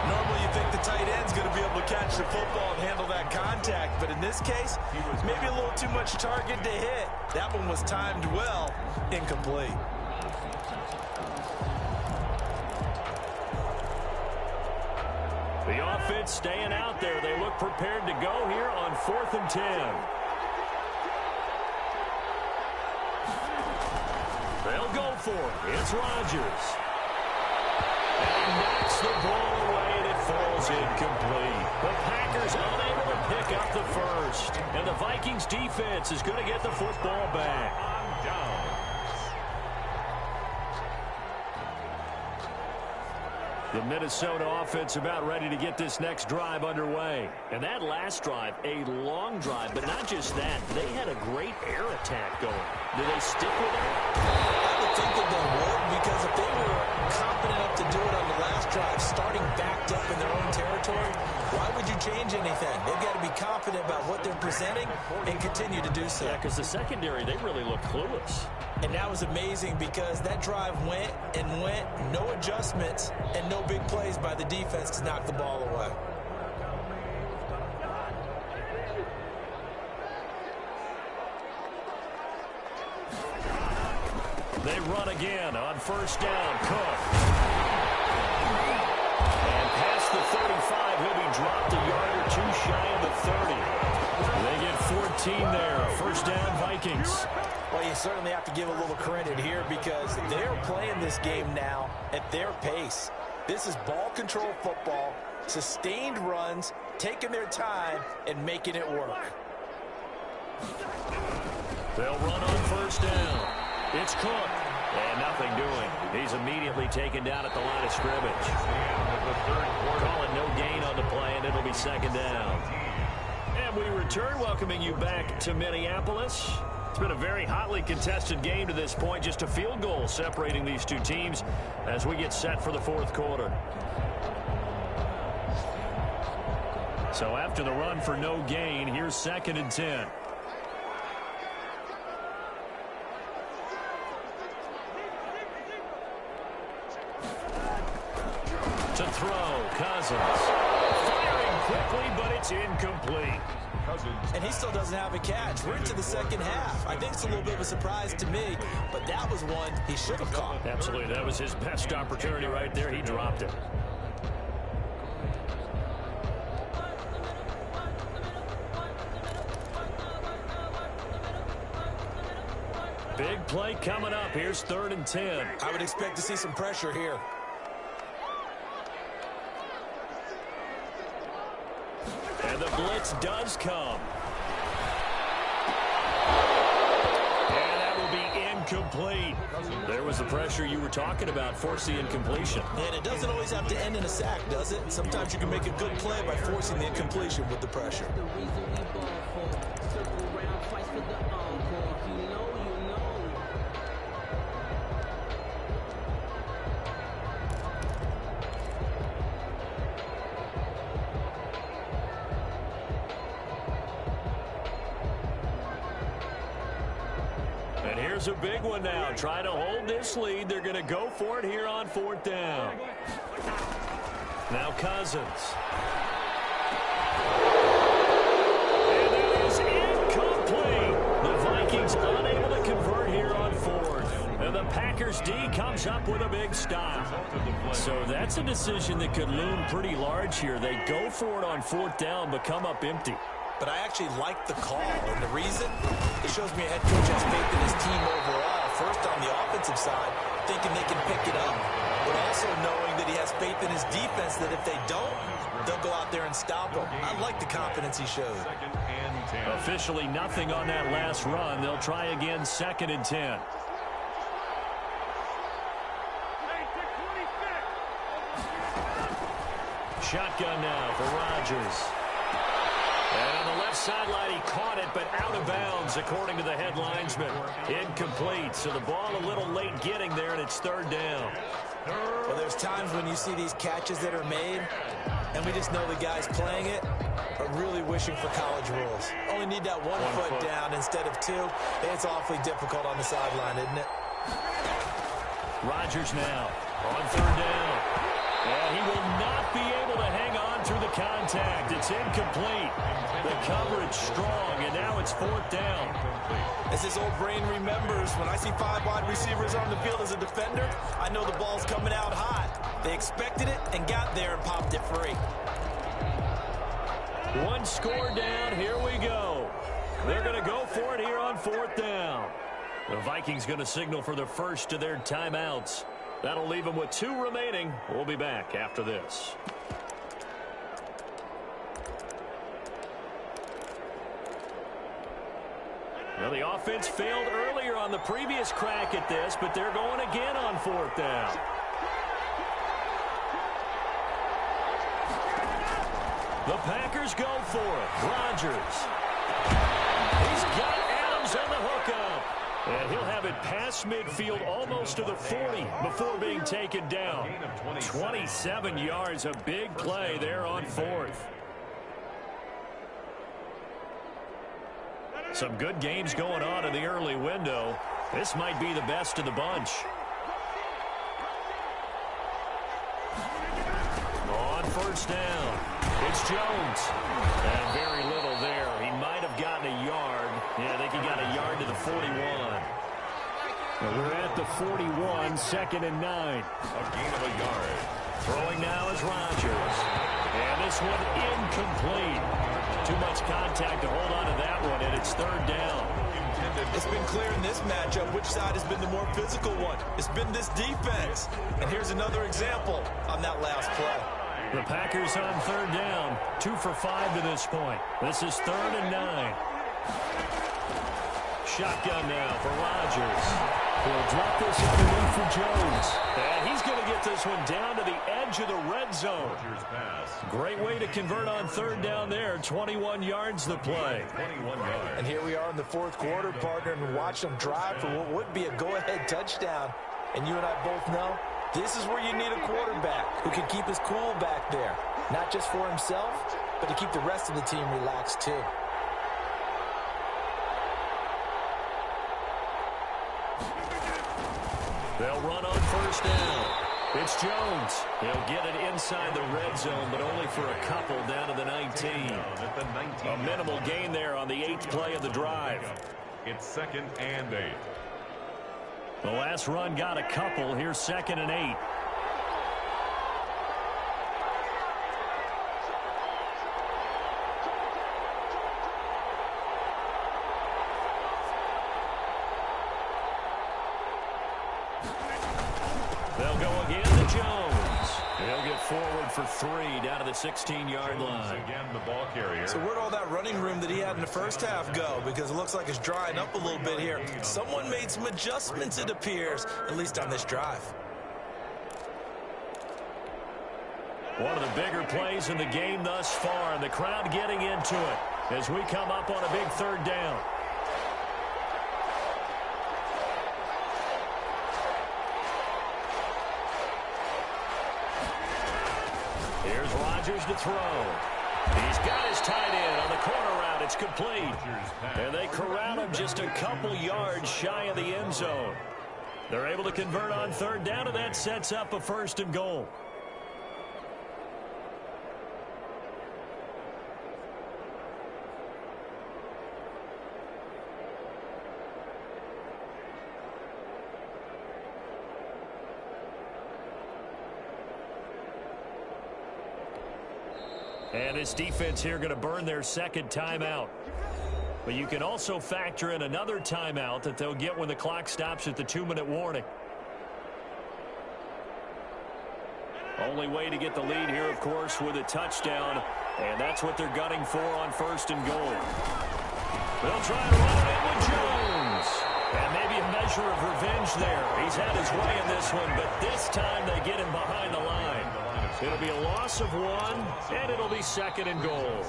Normally you think the tight end's going to be able to catch the football and handle that contact, but in this case, maybe a little too much target to hit. That one was timed well, incomplete. The offense staying out there. They look prepared to go here on 4th and 10. They'll go for it. It's Rodgers. And he knocks the ball away, and it falls incomplete. The Packers unable to pick up the first. And the Vikings defense is going to get the football back. The Minnesota offense about ready to get this next drive underway. And that last drive, a long drive, but not just that. They had a great air attack going. Do they stick with that? I would think that they would, because if they were confident enough to do it on the last drive, starting backed up in their own territory, why would you change anything? They've got to be confident about what they're presenting and continue to do so. Yeah, because the secondary, they really look clueless. And that was amazing because that drive went and went, no adjustments, and no big plays by the defense to knock the ball away. They run again on first down. Cook. And past the 35, he'll be dropped a yard or 2 shy of the 30. They get 17 there. First down, Vikings. Well, you certainly have to give a little credit here because they're playing this game now at their pace. This is ball control football, sustained runs, taking their time, and making it work. They'll run on first down. It's Cook. And nothing doing. He's immediately taken down at the line of scrimmage. Call it no gain on the play, and it'll be second down. And we return, welcoming you back to Minneapolis. It's been a very hotly contested game to this point. Just a field goal separating these two teams as we get set for the fourth quarter. So after the run for no gain, here's 2nd and 10. To throw, Cousins. Firing quickly, but it's incomplete. And he still doesn't have a catch. We're into the second half. I think it's a little bit of a surprise to me, but that was one he should have caught. Absolutely. That was his best opportunity right there. He dropped it. Big play coming up. Here's 3rd and 10. I would expect to see some pressure here. And the blitz does come. And that will be incomplete. There was the pressure you were talking about, force the incompletion. And it doesn't always have to end in a sack, does it? Sometimes you can make a good play by forcing the incompletion with the pressure. Here's a big one now. Trying to hold this lead. They're going to go for it here on 4th down. Now Cousins. And that is incomplete. The Vikings unable to convert here on 4th. And the Packers D comes up with a big stop. So that's a decision that could loom pretty large here. They go for it on 4th down, but come up empty. But I actually like the call, and the reason? It shows me a head coach has faith in his team overall. First, on the offensive side, thinking they can pick it up, but also knowing that he has faith in his defense that if they don't, they'll go out there and stop him. I like the confidence he showed. Officially nothing on that last run. They'll try again, 2nd and 10. Shotgun now for Rodgers. And on the left sideline, he caught it, but out of bounds, according to the head linesman. Incomplete, so the ball a little late getting there, and it's 3rd down. Well, there's times when you see these catches that are made, and we just know the guys playing it are really wishing for college rules. Only need that one foot down instead of 2. It's awfully difficult on the sideline, isn't it? Rodgers now on 3rd down. And he will not be able to hang on through the contact. It's incomplete. The coverage strong, and now it's 4th down. As his old brain remembers, when I see 5 wide receivers on the field as a defender, I know the ball's coming out hot. They expected it and got there and popped it free. One score down. Here we go. They're going to go for it here on 4th down. The Vikings going to signal for the first of their timeouts. That'll leave them with 2 remaining. We'll be back after this. Well, the offense failed earlier on the previous crack at this, but they're going again on 4th down. The Packers go for it. Rodgers. He's got Adams on the hookup. And he'll have it past midfield almost to the 40 before being taken down. 27 yards, a big play there on 4th. Some good games going on in the early window. This might be the best of the bunch. On 1st down, it's Jones. And very little there. He might have gotten a yard. Yeah, I think he got a yard to the 41. Well, we're at the 41, 2nd and 9. A gain of a yard. Throwing now is Rodgers. And this one incomplete. Too much contact to hold on to that one, and it's It's third down. It's been clear in this matchup which side has been the more physical one. It's been this defense. And here's another example on that last play. The Packers on third down, 2 for 5 to this point. This is 3rd and 9. Shotgun now for Rodgers. He'll drop this underneath for Jones. And he's going to get this one down to the edge of the red zone. Great way to convert on third down there. 21 yards the play. 21 yards. And here we are in the fourth quarter, partner, and watch them drive for what would be a go-ahead touchdown. And you and I both know this is where you need a quarterback who can keep his cool back there. Not just for himself, but to keep the rest of the team relaxed too. They'll run on first down. It's Jones. He'll get it inside the red zone, but only for a couple down to the 19. A minimal gain there on the 8th play of the drive. It's 2nd and 8. The last run got a couple. Here's 2nd and 8. They'll go again to Jones. He'll get forward for 3 down to the 16-yard line. Again, the ball carrier. So where'd all that running room that he had in the first half go? Because it looks like it's drying up a little bit here. Someone made some adjustments, it appears, at least on this drive. One of the bigger plays in the game thus far, and the crowd getting into it as we come up on a big third down. Here's Rodgers to throw. He's got his tight end on the corner route. It's complete. And they corral him just a couple yards shy of the end zone. They're able to convert on third down, and that sets up a 1st and goal. And this defense here going to burn their 2nd timeout. But you can also factor in another timeout that they'll get when the clock stops at the 2-minute warning. Only way to get the lead here, of course, with a touchdown. And that's what they're gunning for on 1st and goal. They'll try to run it in with Jones. And maybe a measure of revenge there. He's had his way in this one, but this time they get him behind the line. It'll be a loss of 1, and it'll be 2nd and goal.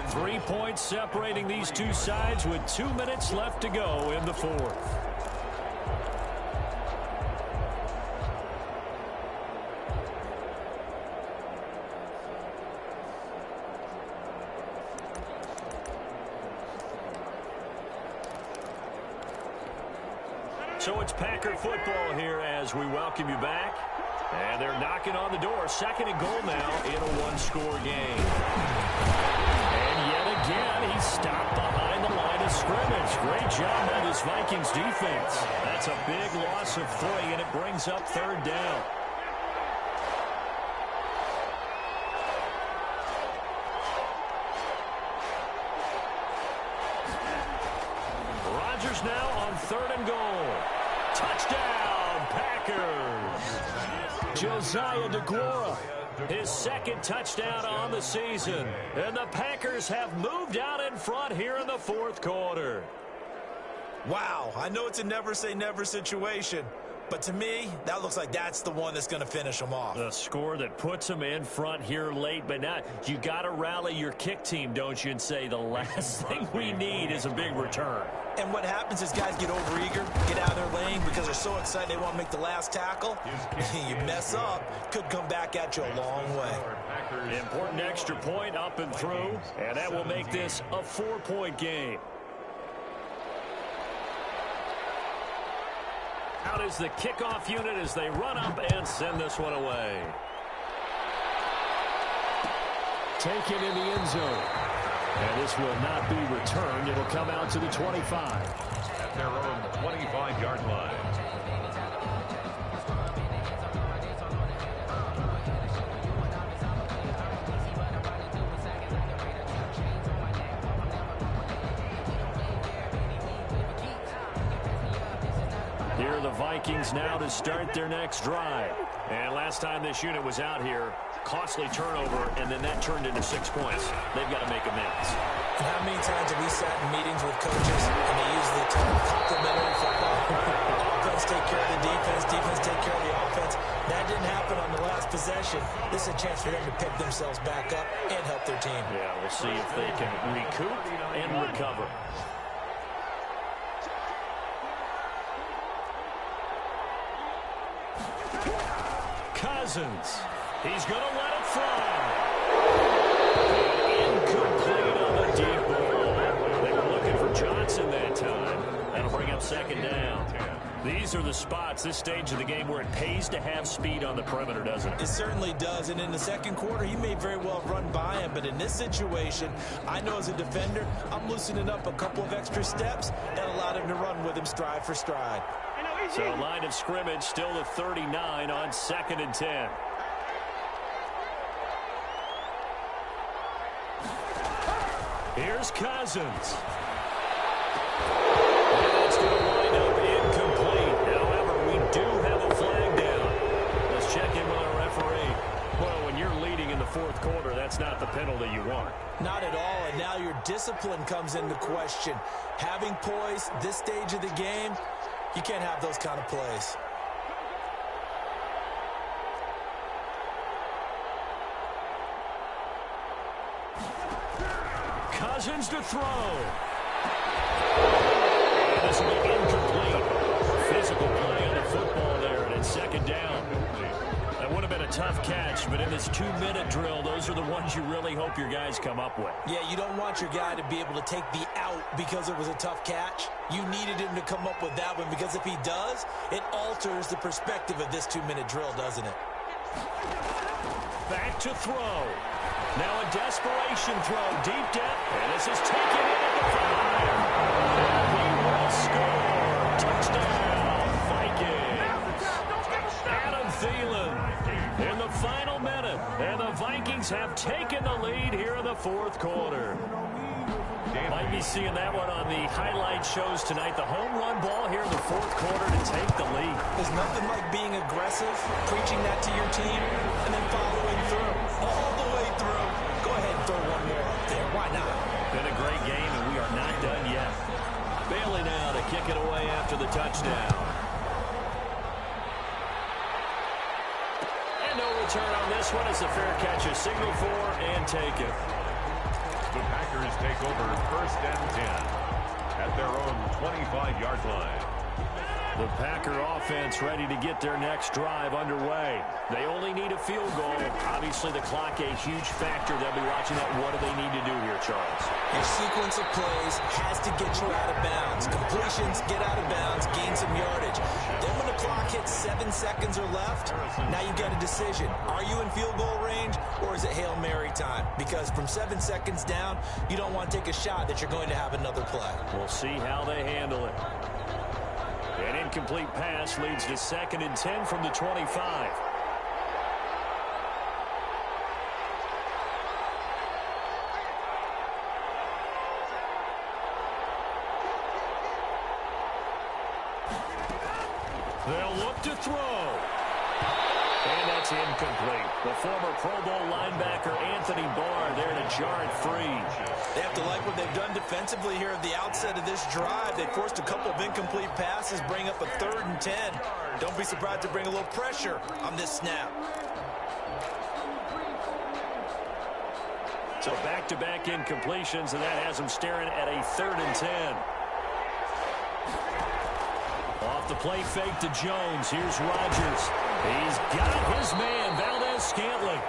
3 points separating these two sides with 2 minutes left to go in the 4th. So it's Packer football here as we welcome you back. And they're knocking on the door. 2nd and goal now in a 1-score game. And yet again, he's stopped behind the line of scrimmage. Great job by this Vikings defense. That's a big loss of 3, and it brings up 3rd down. Rodgers now on 3rd and goal. Touchdown, Packers. Josiah DeGuara, his 2nd touchdown on the season. And the Packers have moved out in front here in the 4th quarter. Wow, I know it's a never-say-never situation, but to me, that looks like that's the one that's going to finish them off. The score that puts them in front here late, but not. You got to rally your kick team, don't you, and say the last thing we need is a big return. And what happens is guys get overeager, get out of their lane because they're so excited they want to make the last tackle. You mess up, could come back at you a long way. Important extra point up and through, and that will make this a 4-point game. Out is the kickoff unit as they run up and send this one away. Taken in the end zone. And this will not be returned. It'll come out to the 25. At their own 25-yard line. Here are the Vikings now to start their next drive. And last time this unit was out here, costly turnover, and then that turned into 6 points. They've got to make amends. And how many times have we sat in meetings with coaches and they use the term complementary football? Offense take care of the defense, defense take care of the offense. That didn't happen on the last possession. This is a chance for them to pick themselves back up and help their team. Yeah, we'll see if they can recoup and recover. Cousins. He's going to let it fly. Incomplete on the deep ball. They were looking for Johnson that time. That'll bring up second down. These are the spots, this stage of the game, where it pays to have speed on the perimeter, doesn't it? It certainly does, and in the second quarter, he may very well have run by him, but in this situation, I know as a defender, I'm loosening up a couple of extra steps that allowed him to run with him stride for stride. So line of scrimmage still the 39 on 2nd and 10. Here's Cousins. And it's going to wind up incomplete. However, we do have a flag down. Let's check in with our referee. Well, when you're leading in the fourth quarter, that's not the penalty you want. Not at all, and now your discipline comes into question. Having poise this stage of the game, you can't have those kind of plays. Cousins to throw. And this will be incomplete. Physical play on the football there, and it's second down. That would have been a tough catch, but in this 2-minute drill, those are the ones you really hope your guys come up with. Yeah, you don't want your guy to be able to take the out because it was a tough catch. You needed him to come up with that one, because if he does, it alters the perspective of this 2-minute drill, doesn't it? Back to throw. Now a desperation throw, deep depth, and this is taken in at the 5. And he will score. Touchdown, Vikings. Adam Thielen in the final minute, and the Vikings have taken the lead here in the fourth quarter. Might be seeing that one on the highlight shows tonight. The home run ball here in the fourth quarter to take the lead. There's nothing like being aggressive, preaching that to your team, and then following through. All the way through. Go ahead and throw one more up there. Why not? Been a great game, and we are not done yet. Bailey now to kick it away after the touchdown. And no return on this one. It's a fair catch, a signal for, and take it. The Packers take over 1st and 10 at their own 25-yard line. The Packer offense ready to get their next drive underway. They only need a field goal. Obviously, the clock a huge factor. They'll be watching that. What do they need to do here, Charles? Your sequence of plays has to get you out of bounds. Completions, get out of bounds, gain some yardage. Then when the clock hits 7 seconds or left, now you get a decision. Are you in field goal range, or is it Hail Mary time? Because from 7 seconds down, you don't want to take a shot that you're going to have another play. We'll see how they handle it. An incomplete pass leads to 2nd and 10 from the 25. They'll look to throw. And that's incomplete. The former Pro Bowl linebacker Anthony Barr there to jar it free. They have to like what they've done defensively here at the outset of this drive. They forced a couple of incomplete passes, bring up a 3rd and 10. Don't be surprised to bring a little pressure on this snap. So back-to-back incompletions, and that has them staring at a 3rd and 10. Off the play fake to Jones. Here's Rodgers. He's got his man, Valdez-Scantling.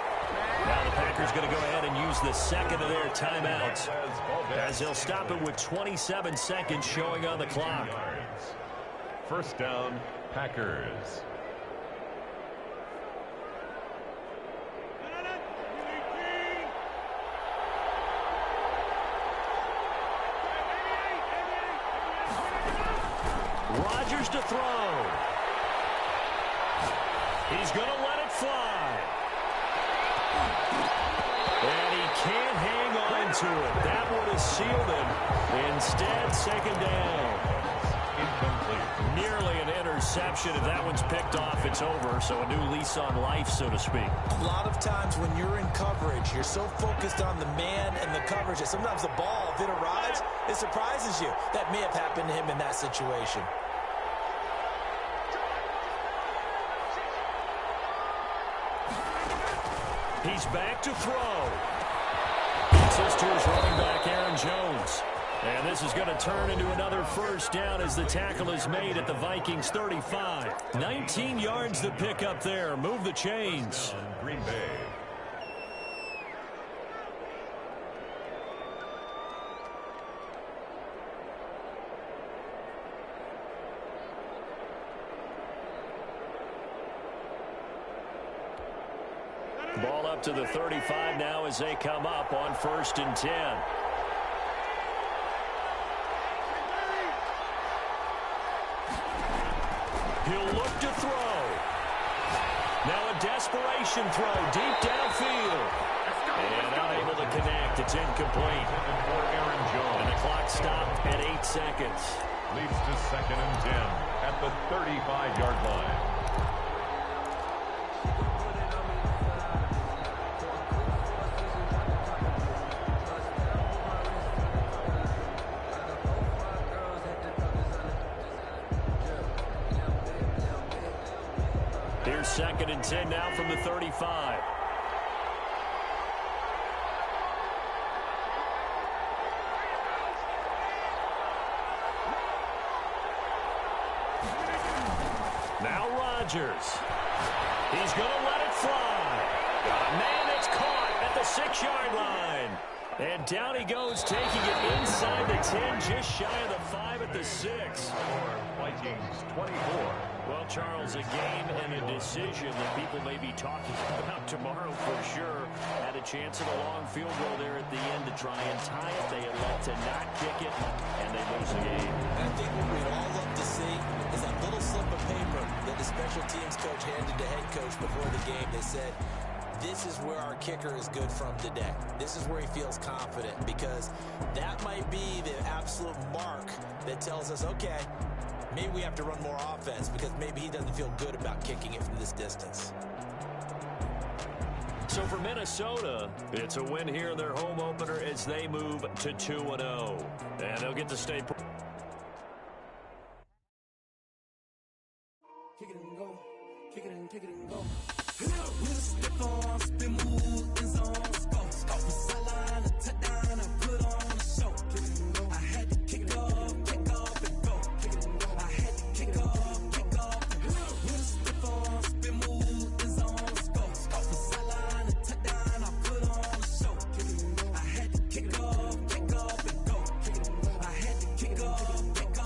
Now the Packers going to go ahead and use the second of their timeouts, as they'll stop it with 27 seconds showing on the clock. 1st down, Packers. Rodgers to throw. He's going to let it fly. And he can't hang on to it. That would have sealed him. Instead, 2nd down. Incomplete. clear. Nearly an interception. If that one's picked off, it's over. So a new lease on life, so to speak. A lot of times when you're in coverage, you're so focused on the man and the coverage that sometimes the ball, if it arrives, it surprises you. That may have happened to him in that situation. He's back to throw. It's his tour's running back, Aaron Jones. And this is going to turn into another first down as the tackle is made at the Vikings 35. 19 yards to pick up there. Move the chains. Green Bay. Ball up to the 35 now as they come up on 1st and 10. He'll look to throw. Now a desperation throw deep downfield. And unable to connect. It's incomplete. For Aaron Jones. And the clock stopped at 8 seconds. Leads to 2nd and 10 at the 35-yard line. Here's 2nd and 10 now from the 35. Now Rodgers. He's going to let it fly. A man that's caught at the 6-yard line. And down he goes, taking it inside the 10, just shy of the 5 at the 6. Vikings 24. Well, Charles, a game and a decision that people may be talking about tomorrow for sure. Had a chance at a long field goal there at the end to try and tie it. They elect to not kick it, and they lose the game. And I think what we'd all love to see is that little slip of paper that the special teams coach handed to head coach before the game. They said, this is where our kicker is good from today. This is where he feels confident, because that might be the absolute mark that tells us, okay, maybe we have to run more offense because maybe he doesn't feel good about kicking it from this distance. So for Minnesota, it's a win here in their home opener as they move to 2-0. And they'll get to stay. Kick it and go. Kick it and go. With a stiff arm, spin move, in zone, go. From sideline to touchdown, I put on a show. Kick it and go. I had to kick off and go. Kick it and go. I had to kick off and go. With a stiff arm, spin move, in zone, go. From sideline to touchdown, I put on a show. Kick it and go. I had to kick off and go. Kick it and go. I had to kick off and go.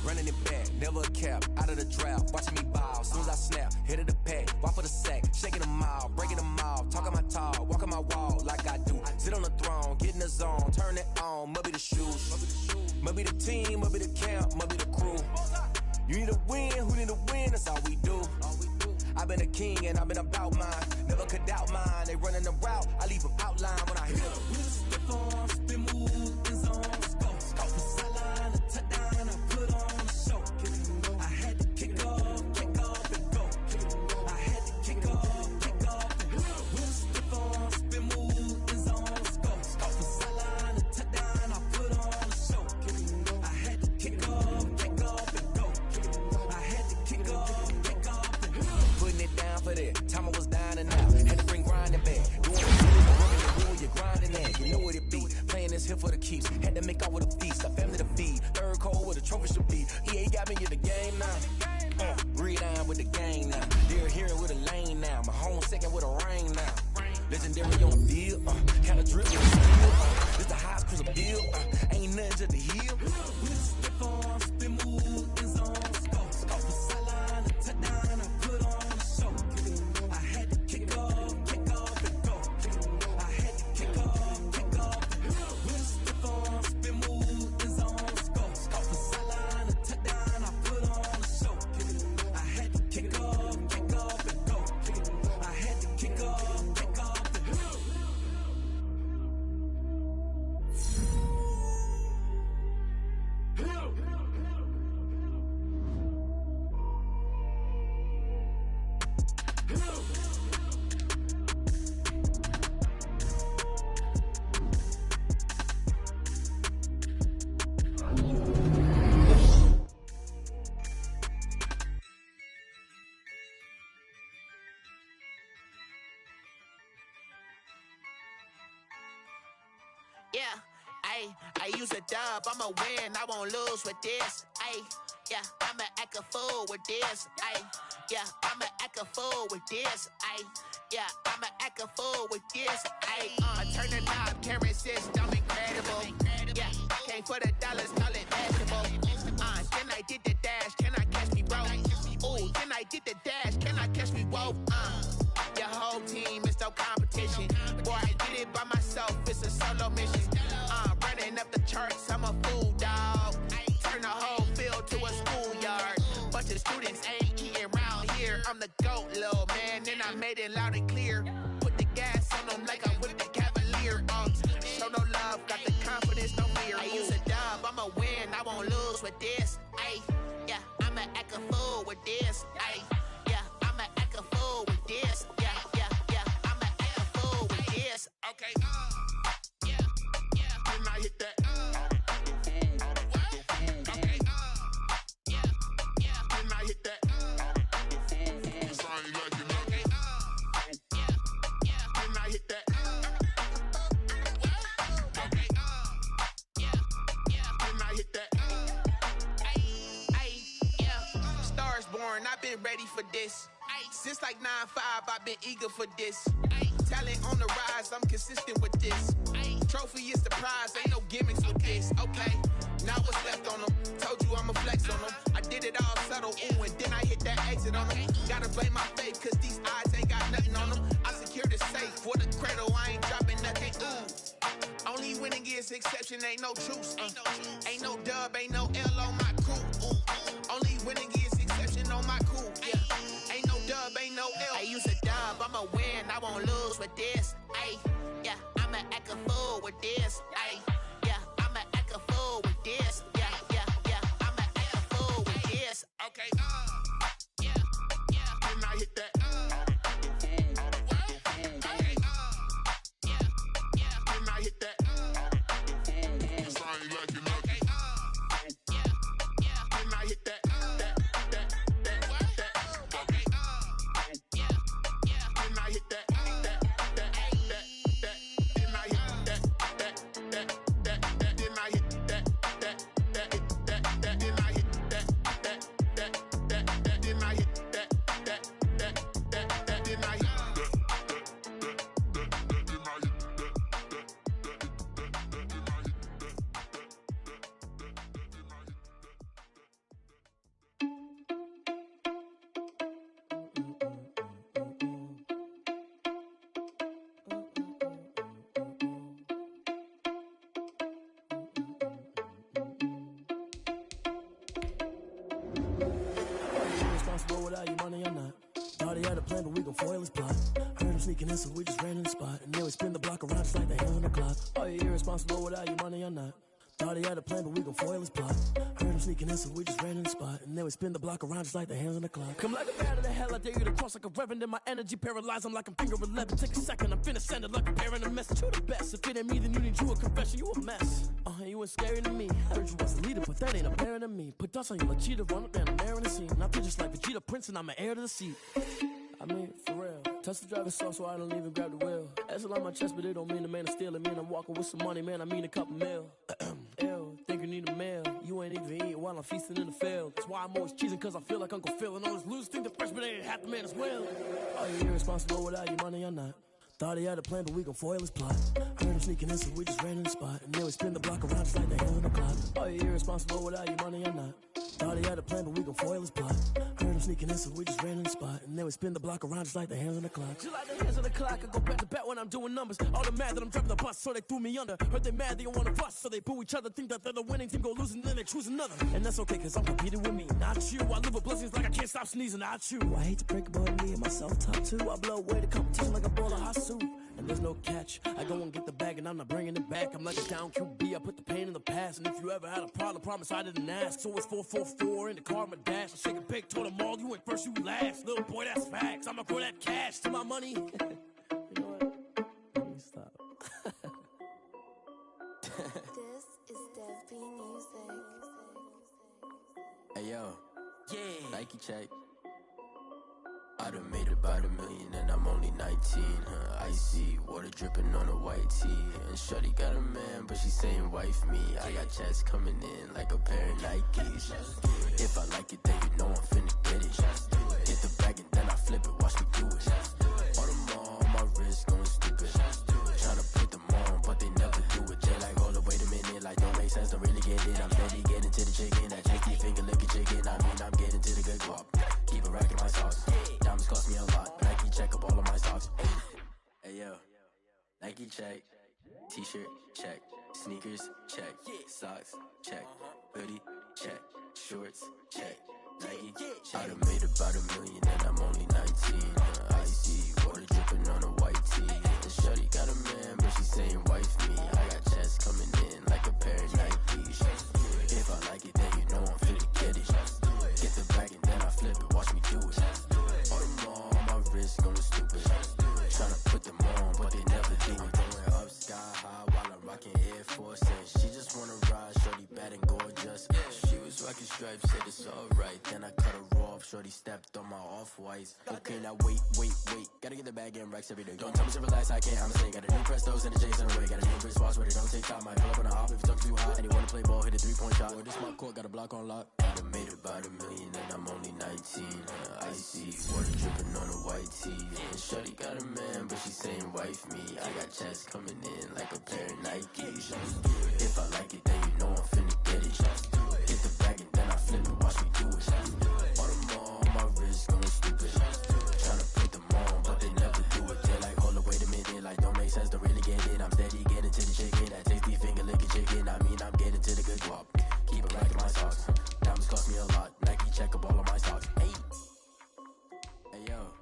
Running it back, never a cap, out of the draft, watching me ball. Soon as I snap, hit of the pack, walk for the sack, shaking them all, breaking them all, talking my talk, walking my wall like I do. Sit on the throne, get in the zone, turn it on, must be the shoes, must be the team, must be the camp, must be the crew. You need a win, who need a win, that's all we do. I've been a king and I've been about mine, never could doubt mine. They running the route, I leave them outline when I hit them. With a stiff arm, spin move, in zone, go. From sideline to touchdown, I put on a show. I had to kick off and go. I had to kick off and go. With a stiff arm, spin move, in zone, go. From sideline to touchdown, I put on a show. I had to kick off and go. I had to kick off and go. Putting it down for that time I was down and out. Had to bring grinding back. Doing the working the rule, you're grinding that. You know what it be. Playing this here for the keeps. Had to make out with a feast. A family to feed. Third cold with a trophy should be. EA got me in the game now. Read on with the game now. They're here with a lane now. My home second with a ring now. Legendary on the field. Kind of drip with a skill. This the highest cruise of bill. Ain't nothing to the heel. With a stiff arm, spin move, in zone, go. From sideline to touchdown, I put on a show. I had to kick off and go. I had to kick off and go. With a stiff arm, spin move, in zone, go. From sideline to touchdown, I put on a show. I had to kick off and go. I had to kick off and go. dub, I'ma win, I won't lose with this. Ayy, yeah, I'ma act a fool with this. Ayy, yeah, I'ma act a fool with this. Ayy, yeah, I'ma act a fool with this. Ayy, I turn the knob, camera assist, I'm incredible. Yeah, came for the dollars, call it basketball. Then I did the dash, can I catch me, bro? Ooh, then I did the dash, can I catch me, whoa? Your whole team is no competition. Boy, I did it by myself, it's a solo mission. Running up the charts, I'm a fool, dog. Turn the whole field to a schoolyard. Bunch of students ain't eating around here. I'm the GOAT, little man, and I made it loud and clear. Put the gas on them like I'm with the Cavalier. Show no love, got the confidence, no fear. I use a dub, I'ma win, I won't lose with this. Ayy, yeah, I'ma act a fool with this. Ayy, yeah, I'ma act a fool with this. Yeah, yeah, yeah, I'ma act a fool with this. Okay, yeah, yeah, then I hit that. Okay, yeah, yeah, then I hit that. Sorry, like you know. Okay, yeah, yeah, then I hit that. Okay, yeah, yeah, then I hit that. Ay, yeah, Stars born, I've been ready for this. Since like 9-5, I've been eager for this. Talent on the rise, I'm consistent with this. Trophy is the prize, ain't no gimmicks with this. Okay, now what's left on them? Told you I'ma flex on them. I did it all subtle, ooh, and then I hit that exit on them. Gotta blame my faith, cause these eyes ain't got nothing on them. I secured the safe for the cradle, I ain't dropping nothing, ooh. Only winning is exception, ain't no truce. Ain't no dub, ain't no L on my crew. Only winning is exception on my crew. Yeah, ain't no dub, ain't no L. I use a dub, I'ma win, I won't lose with this. Ayy, yeah, I'ma act a fool with this. Ayy, yeah, I'ma act a fool with this. Yeah, yeah, yeah, I'ma act a fool with this. Okay, yeah, yeah, then I hit that. Okay, yeah, yeah, then I hit that. Sorry, like you know. Okay, yeah, yeah, then I hit that. Okay, yeah, yeah, then I hit that. Without your money or not. Thought he had a plan, but we gon' foil his plot. Heard him sneaking in, so we just ran in the spot. And then we spin the block around just like the hands on the clock. Are you irresponsible without your money or not? Thought he had a plan, but we gon' foil his plot. Heard him sneaking in, so we just ran in the spot. And then we spin the block around just like the hands on the clock. Come like a bat of the hell, I dare you to cross like a reverend. In my energy paralyzed, I'm like I'm finger 11. Take a second, I'm finna send it like a parent a message. You the best, if it ain't me, then you need you a confession. You a mess, you ain't scary to me. Heard you was the leader, but that ain't apparent to me. Put dust on you like cheetah, run up down the mirror in the scene. I feel just like Vegeta Prince, and I'm an heir to the seat. I mean, for real. Touch the driver's soft so I don't even grab the wheel. That's a lot on my chest, but it don't mean the man is stealing. Mean I'm walking with some money, man, I mean a couple mil. Ew, think you need a meal. You ain't even eating while I'm feasting in the field. That's why I'm always cheesing, cause I feel like Uncle Phil. And all this loose think the freshman ain't half the man as well. Are you irresponsible without your money or not? Thought he had a plan, but we gon' foil his plot. Heard him sneaking in, so we just ran in the spot. And then we spin the block around just like the hands on the clock. Are you irresponsible without your money or not? Thought he had a plan, but we gon' foil his plot. Heard him sneaking in, so we just ran in the spot. And then we spin the block around just like the hands on the clock. Just like the hands on the clock, I go back to back when I'm doing numbers. All the mad that I'm driving the bus, so they threw me under. Heard they mad, they don't wanna bust, so they boo each other. Think that they're the winning team, go losing, then they choose another. And that's okay, cause I'm competing with me, not you. I live with blessings like I can't stop sneezing, not you. I hate to break about me and my self-talk too. I blow away the competition like a ball of hot soup. And there's no catch. I go and get the bag and I'm not bringing it back. I'm like a down QB, I put the pain in the past. And if you ever had a problem, promise I didn't ask. So it's 444 in the car, my dash. I shake a big, told them all, you went first, you last. Little boy, that's facts. I'ma grow that cash to my money. You know what? Let me stop. This is Dev B Music. Hey yo, Yeah. Nike check. I done made about $1 million and I'm only 19. Icy water dripping on a white tee. And shorty got a man, but she saying wife me. I got checks coming in like a pair of Nikes. If I like it, then you know I'm finna get it. Hit the bag and then I flip it, watch me do it. All them all on my wrist going stupid. Tryna put them on, but they never do it. They like, hold up, wait a minute, like don't make sense, don't really get it. I'm steady getting to the chicken, that JT finger licking chicken. I mean, I'm getting to the good guap. Keep a rack in my sauce. Diamonds cost me a lot, but Nike check up all of my socks. Hey yo, Nike check, t-shirt check, sneakers check, socks check, hoodie check, shorts check, Nike check. I done made about $1 million and I'm only 19. Icy water dripping on a white tee. And shorty got a man, but she saying wife me. I got checks coming in like a pair of Nikes. If I like it, then you know I'm finna get it. Get the bag and then I flip it, watch me do it. All them all on my wrist going stupid. Tryna put them on, but they never do it. Going up sky high while I'm rocking Air Force. And she just wanna ride, shorty bad and gorgeous. She was rocking stripes, said it's alright. Then I cut her off, shorty stepped on my off-whites. Okay, now wait. Gotta get the bag and racks every day. Don't tell me to relax, I can't, I'm saying. Got a new Prestos and a J's in the way. Got a new wristwatch where they don't take time. Might pull up on a hop if it's talking too hot. And they wanna play ball, hit a 3-point shot. Or this my court, got a block on lock. I done made about $1 million and I'm only 19. Icy water dripping on a white tee. And shorty got a man, but she saying wife me. I got checks coming in like a pair of Nikes. If I like it, then you know I'm finna get it. Hit the bag and then I flip it, watch me do it. All them all on my wrist going stupid. Tryna put them on, but they never do it. They're like, hold up, wait a minute, like don't make sense, don't really get it. I'm steady getting to the chicken, that tasty finger licking chicken. I mean, I'm getting to the good guap. Keep a rack in my socks. Diamonds cost me a lot. Nike check up all of my socks. Hey yo,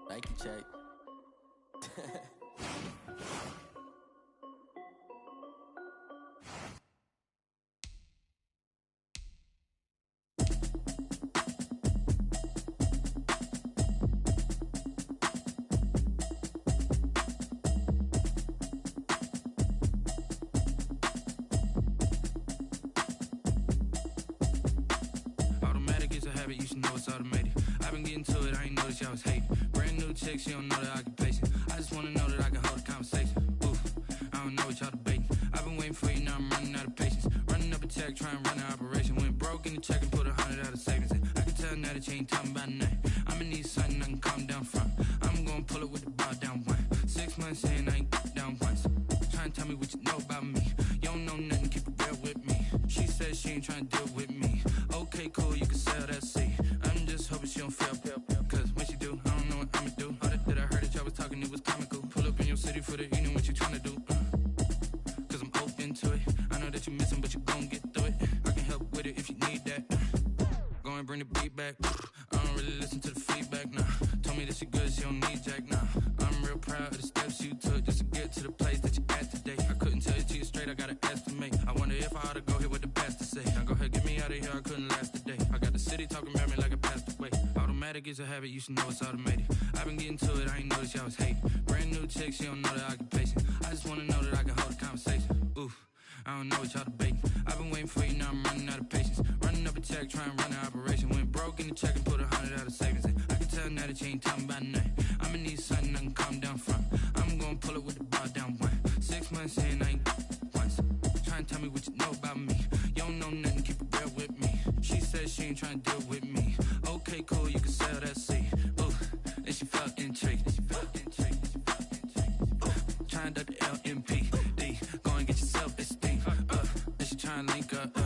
Nike check. Automatic is a habit, you should know it's automated. I've been getting to it, I ain't noticed y'all was hating. Brand new chick, she don't know the occupation. I just wanna know that I can hold a conversation. Oof, I don't know what y'all debating. I've been waiting for you, now I'm running out of patience. Running up a check, trying to run an operation. Went broke in the check and put 100 out of savings in. I can tell now that you ain't talking about nothing. I'ma need something I can calm down from. I'm gonna pull it with the bar down one. 6 months in, I ain't down once. Trying to tell me what you know about me. You don't know nothing, keep it real with me. She said she ain't trying to deal with me. Okay, cool, you can sell that seat. I'm just hoping she don't fail. Cause when she do, I don't know what I'ma do. All that I heard that y'all was talking, it was comical. Pull up in your city for the evening, what you tryna do? Cause I'm open to it. I know that you missing, but you gon' get through it. I can help with it if you need that. Go and bring the beat back. I don't really listen to the feedback, nah. Told me that she good, she don't need jack, nah. I'm real proud of the steps you took just to get to the place that you at today. I couldn't tell you to you straight, I gotta estimate. I wonder if I ought to go here with the best to say. Now go ahead, get me out of here, I couldn't last a day. I got the city talking about me like I passed away. Automatic is a habit, you should know it's automated. I've been getting to it, I ain't noticed y'all was hating. Brand new chick, she don't know the occupation. I just wanna know that I can hold a conversation. Oof, I don't know what y'all debating. I've been waiting for you, now I'm running out of patience. Running up a check, trying to run an operation. Went broke in the check and put 100 out of savings in. I can tell now that you ain't talking about nothing. I'ma need something I can calm down from. I'm gonna pull it with the bar down one. 6 months in, I ain't once. Trying to tell me what you know about me. You don't know nothing, keep it real with me. She said she ain't trying to deal with me. Okay, cool, you can sell that seat. Ooh, and she felt intrigued. Trying to duck the LMPD. Go and get your self-esteem. And she trying to link up.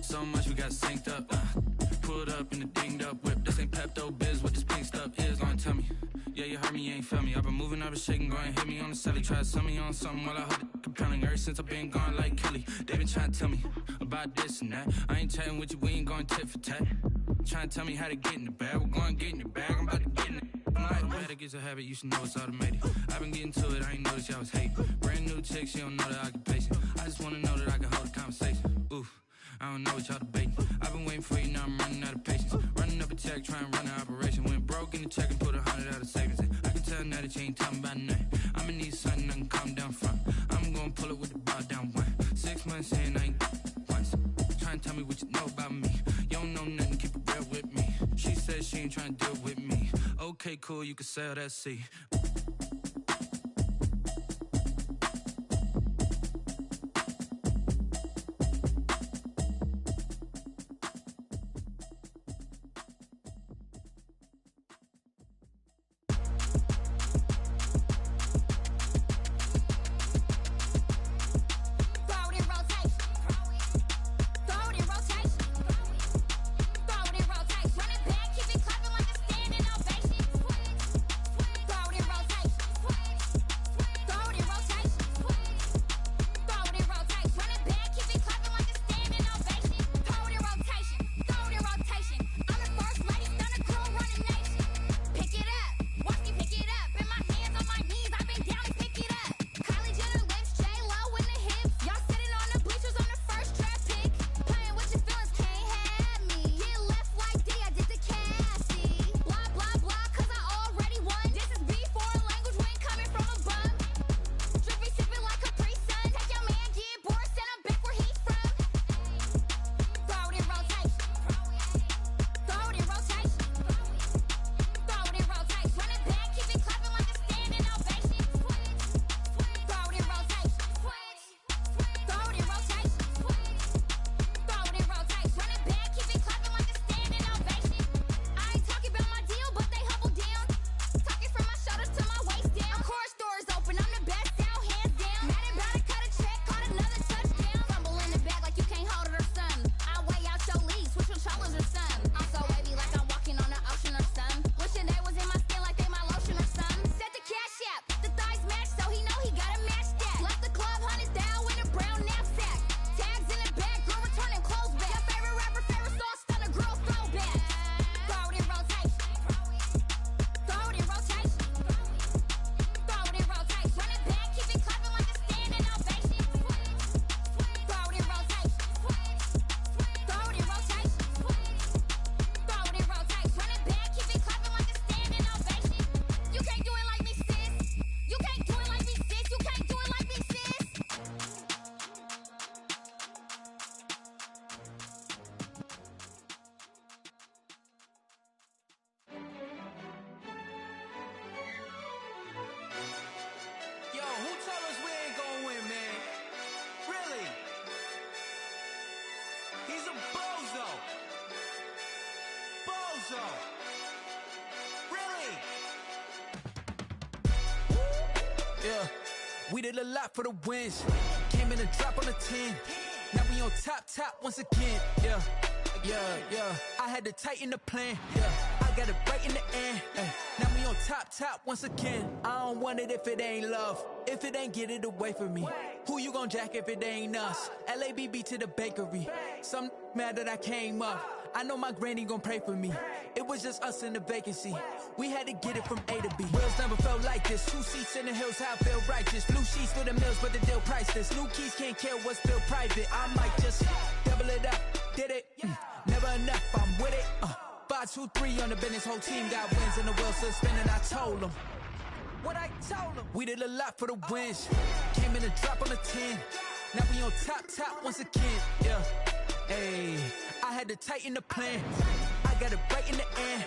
So much we got synced up. Pulled up in the dinged up whip. This ain't Pepto-Biz, what this pink stuff is. Gonna tell me. Yeah, you heard me, you ain't felt me. I've been moving, I've been shaking, go and hit me on the celly. Try to sell me on something while I hold it compelling. Ever since I've been gone like Kelly, they been trying to tell me about this and that. I ain't chatting with you, we ain't going tit for tat. Trying to tell me how to get in the bag. We're going to get in the bag, I'm about to get in it. Automatic is a habit, you should know it's automated. I've been getting to it, I ain't noticed y'all was hating. Brand new chick, she don't know the occupation. I just wanna know that I can hold a conversation. Oof, I don't know what y'all debating. I've been waiting for you, now I'm running out of patience. Running up a check, trying to run an operation. Went broke in the check and put 100 out of savings in. I can tell now that you ain't talking about nothing. I'ma need something I can calm down from. I'm gonna pull it with the bar down one. 6 months in, I ain't once. Trying to tell me what you know about me. You don't know nothing, keep it real with me. She said she ain't trying to deal with me. Okay, cool, you can sail that sea. We did a lot for the wins. Came in a drop on a 10. Now we on top once again. Yeah. I had to tighten the plan. Yeah, I got it right in the end. Now we on top once again. I don't want it if it ain't love. If it ain't, get it away from me. Who you gon' jack if it ain't us? LABB to the bakery. Some mad that I came up. I know my granny gon' pray for me. It was just us in the vacancy. We had to get it from A to B. Wheels never felt like this. 2 seats in the hills, how I feel righteous. Blue sheets for the mills, but the deal priceless. New keys can't kill what's still private. I might just double it up. Did it? Never enough, I'm with it. 5, 2, 3 on the business. Whole team got wins and the wheels still spinning. I told them what I told them. We did a lot for the wins. Came in a drop on a 10. Now we on top once again. Yeah. Hey, I had to tighten the plan. I got it right in the end.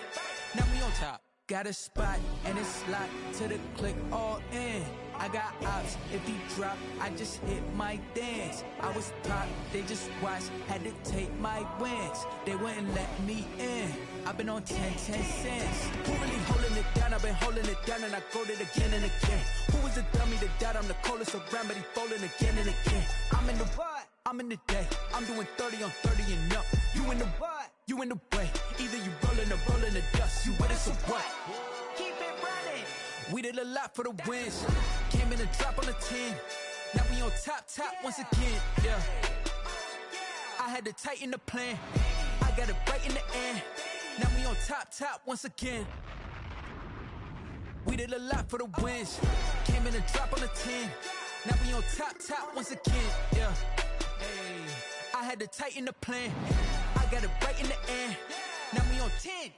Now we on top. Got a spot and it's locked to the click all in. I got ops, if he drop, I just hit my dance. I was top, they just watched, had to take my wins. They wouldn't let me in. I've been on 10 cents. Who really holding it down? I've been holding it down and I go it again and again. Who was the dummy that died? I'm the coldest around, but he folding again and again. I'm in the what? I'm in the day. I'm doing 30 on 30 and up. You in the what? You in the way. Either you rolling or rolling the dust. You with us or what? Keep it running. We did a lot for the wins. Came in a drop on a 10. Now we on top once again. Yeah. I had to tighten the plan. I got it right in the end. Now we on top once again. We did a lot for the wins. Came in a drop on a 10. Now we on top once again. Yeah. Hey, I had to tighten the plan. I got it right in the end. Now we on 10.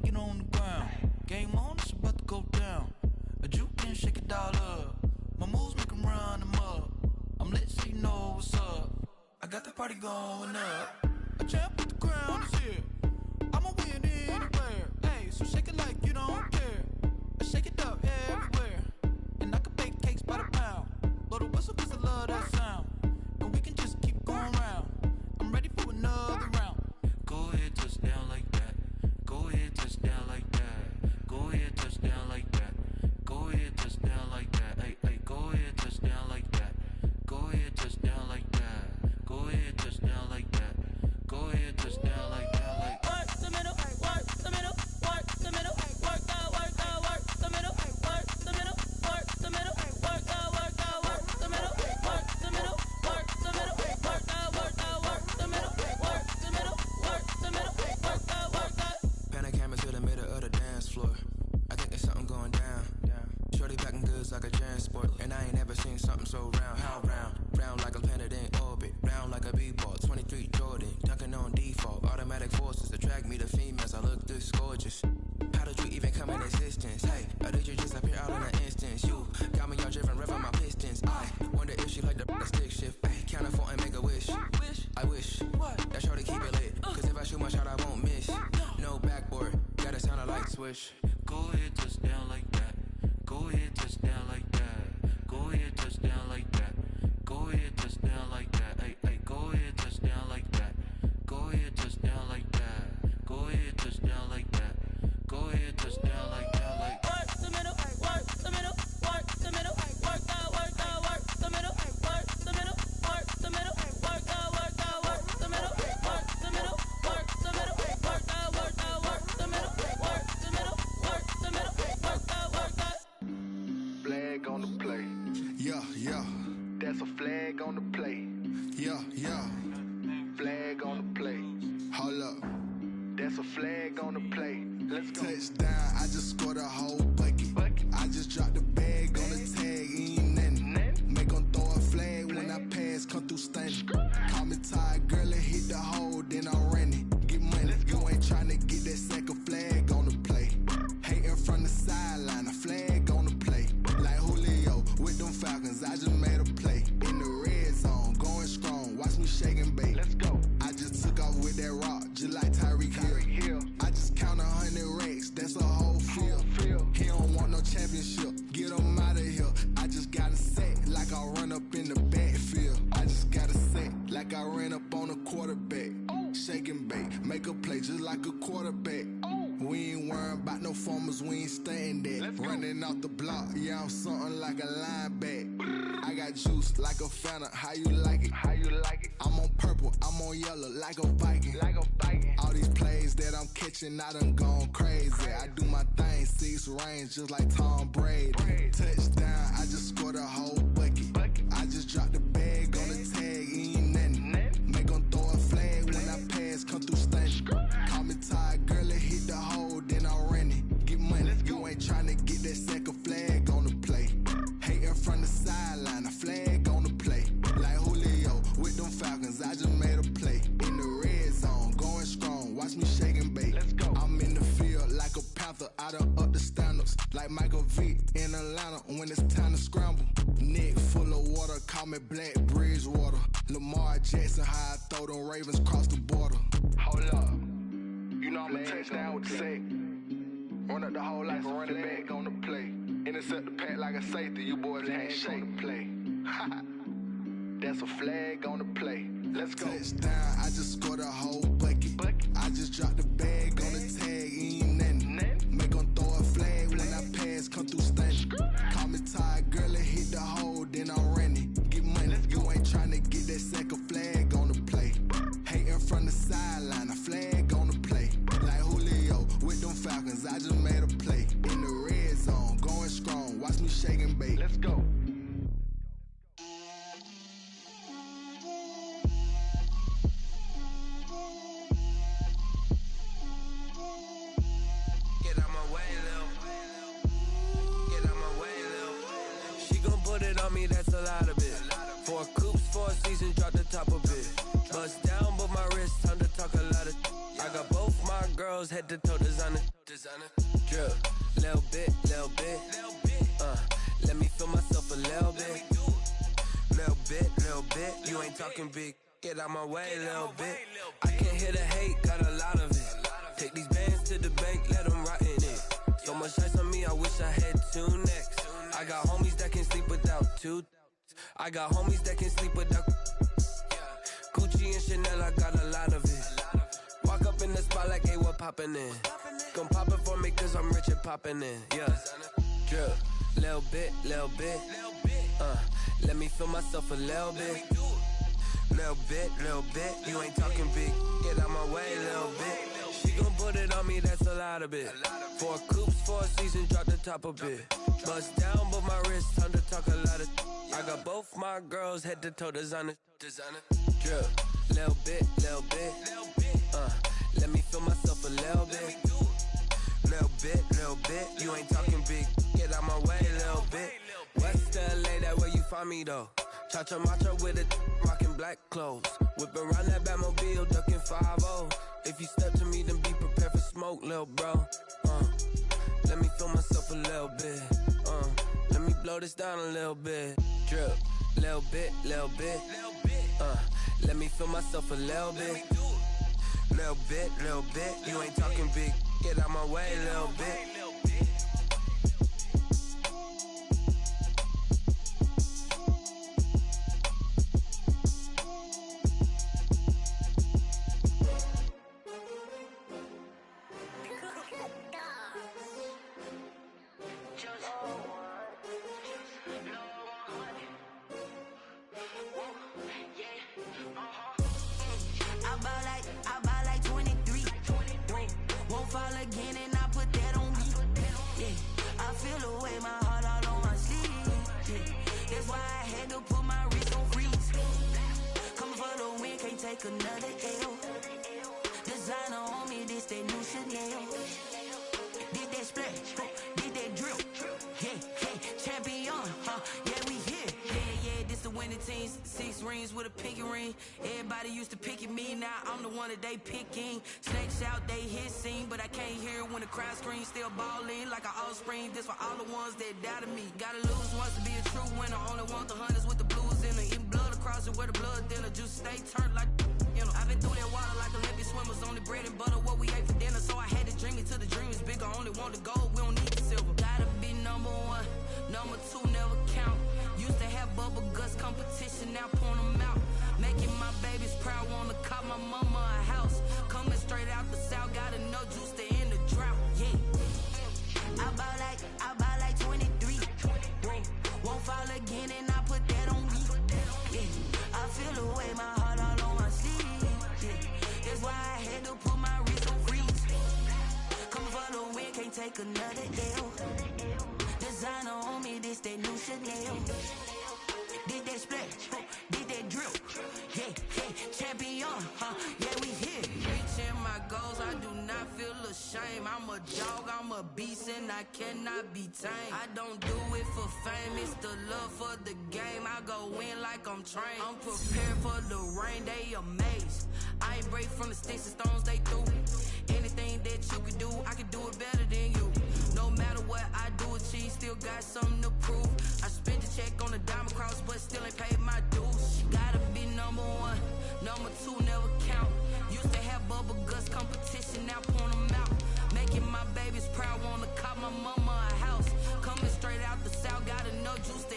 get on the ground. Game on, it's about to go down. A juke and shake it all up. My moves make them run them up. I'm lit so you know what's up. I got the party going up. A champ with the crown is here. I'ma win anywhere. Hey, so shake it like you don't care. I shake it up everywhere. And I can bake cakes by the pound. Blow the whistle cause I love that sound. And we can just keep going round. I'm ready for another round. Go ahead, touch down like that. Go ahead, touch down like that. Go ahead, touch down like that. Go ahead, touch down like that. Hey, hey, go ahead, touch down like that. Go ahead, touch down like that. Go ahead, touch down like that. Go ahead, touch down like that. Like work the middle, work the middle, work the middle, work out, work the middle, work the middle, work the middle, work out, work the middle, work the middle, work the middle, work out, work the middle, work the middle, work the middle, work out, work out. Pan a camera to the middle of the dance floor. I think there's something going down. Shorty packing goods like a transport, and I ain't never seen something so round. How round? Round like a planet in orbit, round like a b-ball. 23 Jordan, dunking on default. Automatic forces attract me to females. I look this gorgeous. How did you even come in existence? Hey, or did you just appear out in an instance? You got me all driven, revving my pistons. I wonder if she like the stick shift. Hey, count a four and make a wish. I wish that shorty keep it lit. Cause if I shoot my shot, I won't miss. No backboard, gotta sound a light switch. Go ahead, touch down like that. Go ahead, touch down like that. Go ahead, touch down like that. Go ahead, touch down like that. Hey, hey, go ahead, touch down like that. Go ahead, touch down like that. Go ahead, touch down like that. Go ahead, touch down like that. Like work the middle, work the middle, work the middle, work out, work the middle, work the middle, work the middle, work out, work the middle, work the middle, work the middle, work out, work the middle, work the middle, work the middle, work out, work out. Flag on the play. Yeah, yeah. That's a flag on the play. Yeah, yeah. Flag on the play. Hold up. That's a flag on the play. Let's go. Touchdown, I just scored a whole bucket. I just dropped the bag on the tag, ain't nothing. Make 'em throw a flag when I pass, come through stunning. Call me tired, girl, and hit the hole, then I'm running. Get money, you ain't tryna get that second flag on the play. Hating from the sideline, a flag on the play. Like Julio with them Falcons, I just made a play. In the red zone, going strong, watch me shake and bake. Let's go. I just took off with that rock, just like Tyreek Hill. I just count 100 racks, that's a whole field. He don't want no championship, get him out of here. I just got a set, like I run up in the backfield. I just got a set, like I ran up on a quarterback. Shake and bake, make a play just like a quarterback. We ain't worrying about no formers, we ain't staying there. Running off the block, yeah, I'm something like a linebacker. I got juice like a Fanta, how you like it? How you like it? I'm on purple, I'm on yellow, like a Viking. Like a Viking. All these plays that I'm catching, I done gone crazy. I do my thing, 6 range, just like Tom Brady. Touchdown, I just scored a whole bucket. I just dropped the bag on the tag, ain't nothing. Make 'em throw a flag when I pass, come through stunning. Call me tired, girl, and hit the hole, then I'm running. Get money, you ain't tryna get that second flag on the play. Hating from the sideline, a flag on the play. Like Julio with them Falcons, I just made a play. In the red zone, going strong, watch me shake and bake. Let's go. I'm in the field like a Panther, I done up the standards. Like Michael Vick in Atlanta when it's time to scramble. Neck full of water, call me Black Bridgewater. Lamar Jackson, how I throw them Ravens cross the border. Hold up. You know I'm a touchdown with the sack. Run up the whole like a running back on the play. Intercept the pack like a safety, you boys can't shake the play. That's a flag on the play. Let's go. Touchdown, I just scored a whole bucket. I just dropped the bag on the tag, ain't nothing. Make 'em throw a flag when I pass, come through stunning. Call me tired, girl, and hit the hole, then I'm running. Get money, you ain't tryna get that second flag on the play. Hating from the sideline, a flag on the play. Like Julio with them Falcons, I just made a play. In the red zone, going strong, watch me shake and bake. Let's go. Get out my way, Lil. Get out my way, Lil. She gon' put it on me, that's a lot of it. 4 coops, 4 seasons, drop the top of it. Bust down, but my wrist, time to talk a lot of. I got both my girls head to toe designer. Designer drip, little bit, let me feel myself a little bit. Little bit, you ain't talking big. Get out my way, little bit. I can't hear the hate, got a lot of it. Take these bands to the bank, let them rot in it. So much ice on me, I wish I had 2 necks. I got homies that can sleep without 2. I got homies that can sleep without Gucci and Chanel, I got a lot of it. Walk up in the spot like, hey, what poppin' in? Gon' pop it for me cause I'm rich and poppin' in, yeah. Drip, little bit, let me feel myself a little bit. Little bit, you ain't talking big. Get out my way, little bit. She gon' put it on me, that's a lot of it. 4 coops, 4 seasons, drop the top a bit. Bust down, but my wrist, time to talk a lot of. I got both my girls head to toe designer. Drip, little bit, let me feel myself a little bit. Little bit, you ain't talking big. Get out my way, little bit. West LA, that where you find me though. Cha-cha matcha with it, rockin' black clothes. Whippin' around that Batmobile, duckin' 5-0. If you step to me, then be prepared for smoke, lil' bro. Let me feel myself a little bit. Let me blow this down a little bit. Drip, little bit, let me feel myself a little bit. Little bit, you ain't talking big. Get out my way, little bit. I buy like 23. Won't fall again and I put that on me. Yeah, I feel the way, my heart all on my sleeve. Yeah, that's why I had to put my wrist on freeze. Coming for the win, can't take another L. Designer on me, this that new Chanel. Did that splash, did that drill. Yeah, champion, yeah, we here. Yeah, this the winning team. 6 rings with a pinky ring. Everybody used to pick at me, now I'm the one that they picking. Snakes out, they hit scene, but I can't hear it when the crowd screams. Still ballin' like an offspring. This for all the ones that doubted me. Gotta lose once to be a true winner. Only want the hunters with the blues in it. Eating blood across it where the blood thinner. Juice stay turned like, you know. I've been through that water like Olympic swimmers. Only bread and butter, what we ate for dinner. So I had to dream it till the dream is bigger. Only want the gold, we don't need the silver. Gotta be number 1, number 2 never count. Used to have bubble guts competition, now point them out. Making my babies proud, wanna cop my mama a house. Coming straight out the south, got enough juice to end the drought. Yeah, I buy like 23. Won't fall again and I put that on me. Yeah, I feel the way, my heart all on my sleeve. Yeah, that's why I had to put my wrist on freeze. Coming for the win, can't take another L. Designer on me, this that new Chanel. Did that splash, did that drill. Yeah, champion, yeah, we here. Reaching my goals, I do not feel ashamed. I'm a dog, I'm a beast, and I cannot be tamed. I don't do it for fame, it's the love for the game. I go in like I'm trained. I'm prepared for the rain, they amazed. I ain't break from the sticks and stones they threw. Anything that you can do, I can do it better than you. No matter what I do, achieve, still got something to prove. I spent the check on the diamond cross, but still ain't paid my dues. Gotta be number 1, number 2 never count. Used to have bubble guts competition, now point them out. Making my babies proud, wanna cop my mama a house. Coming straight out the south, got enough juice to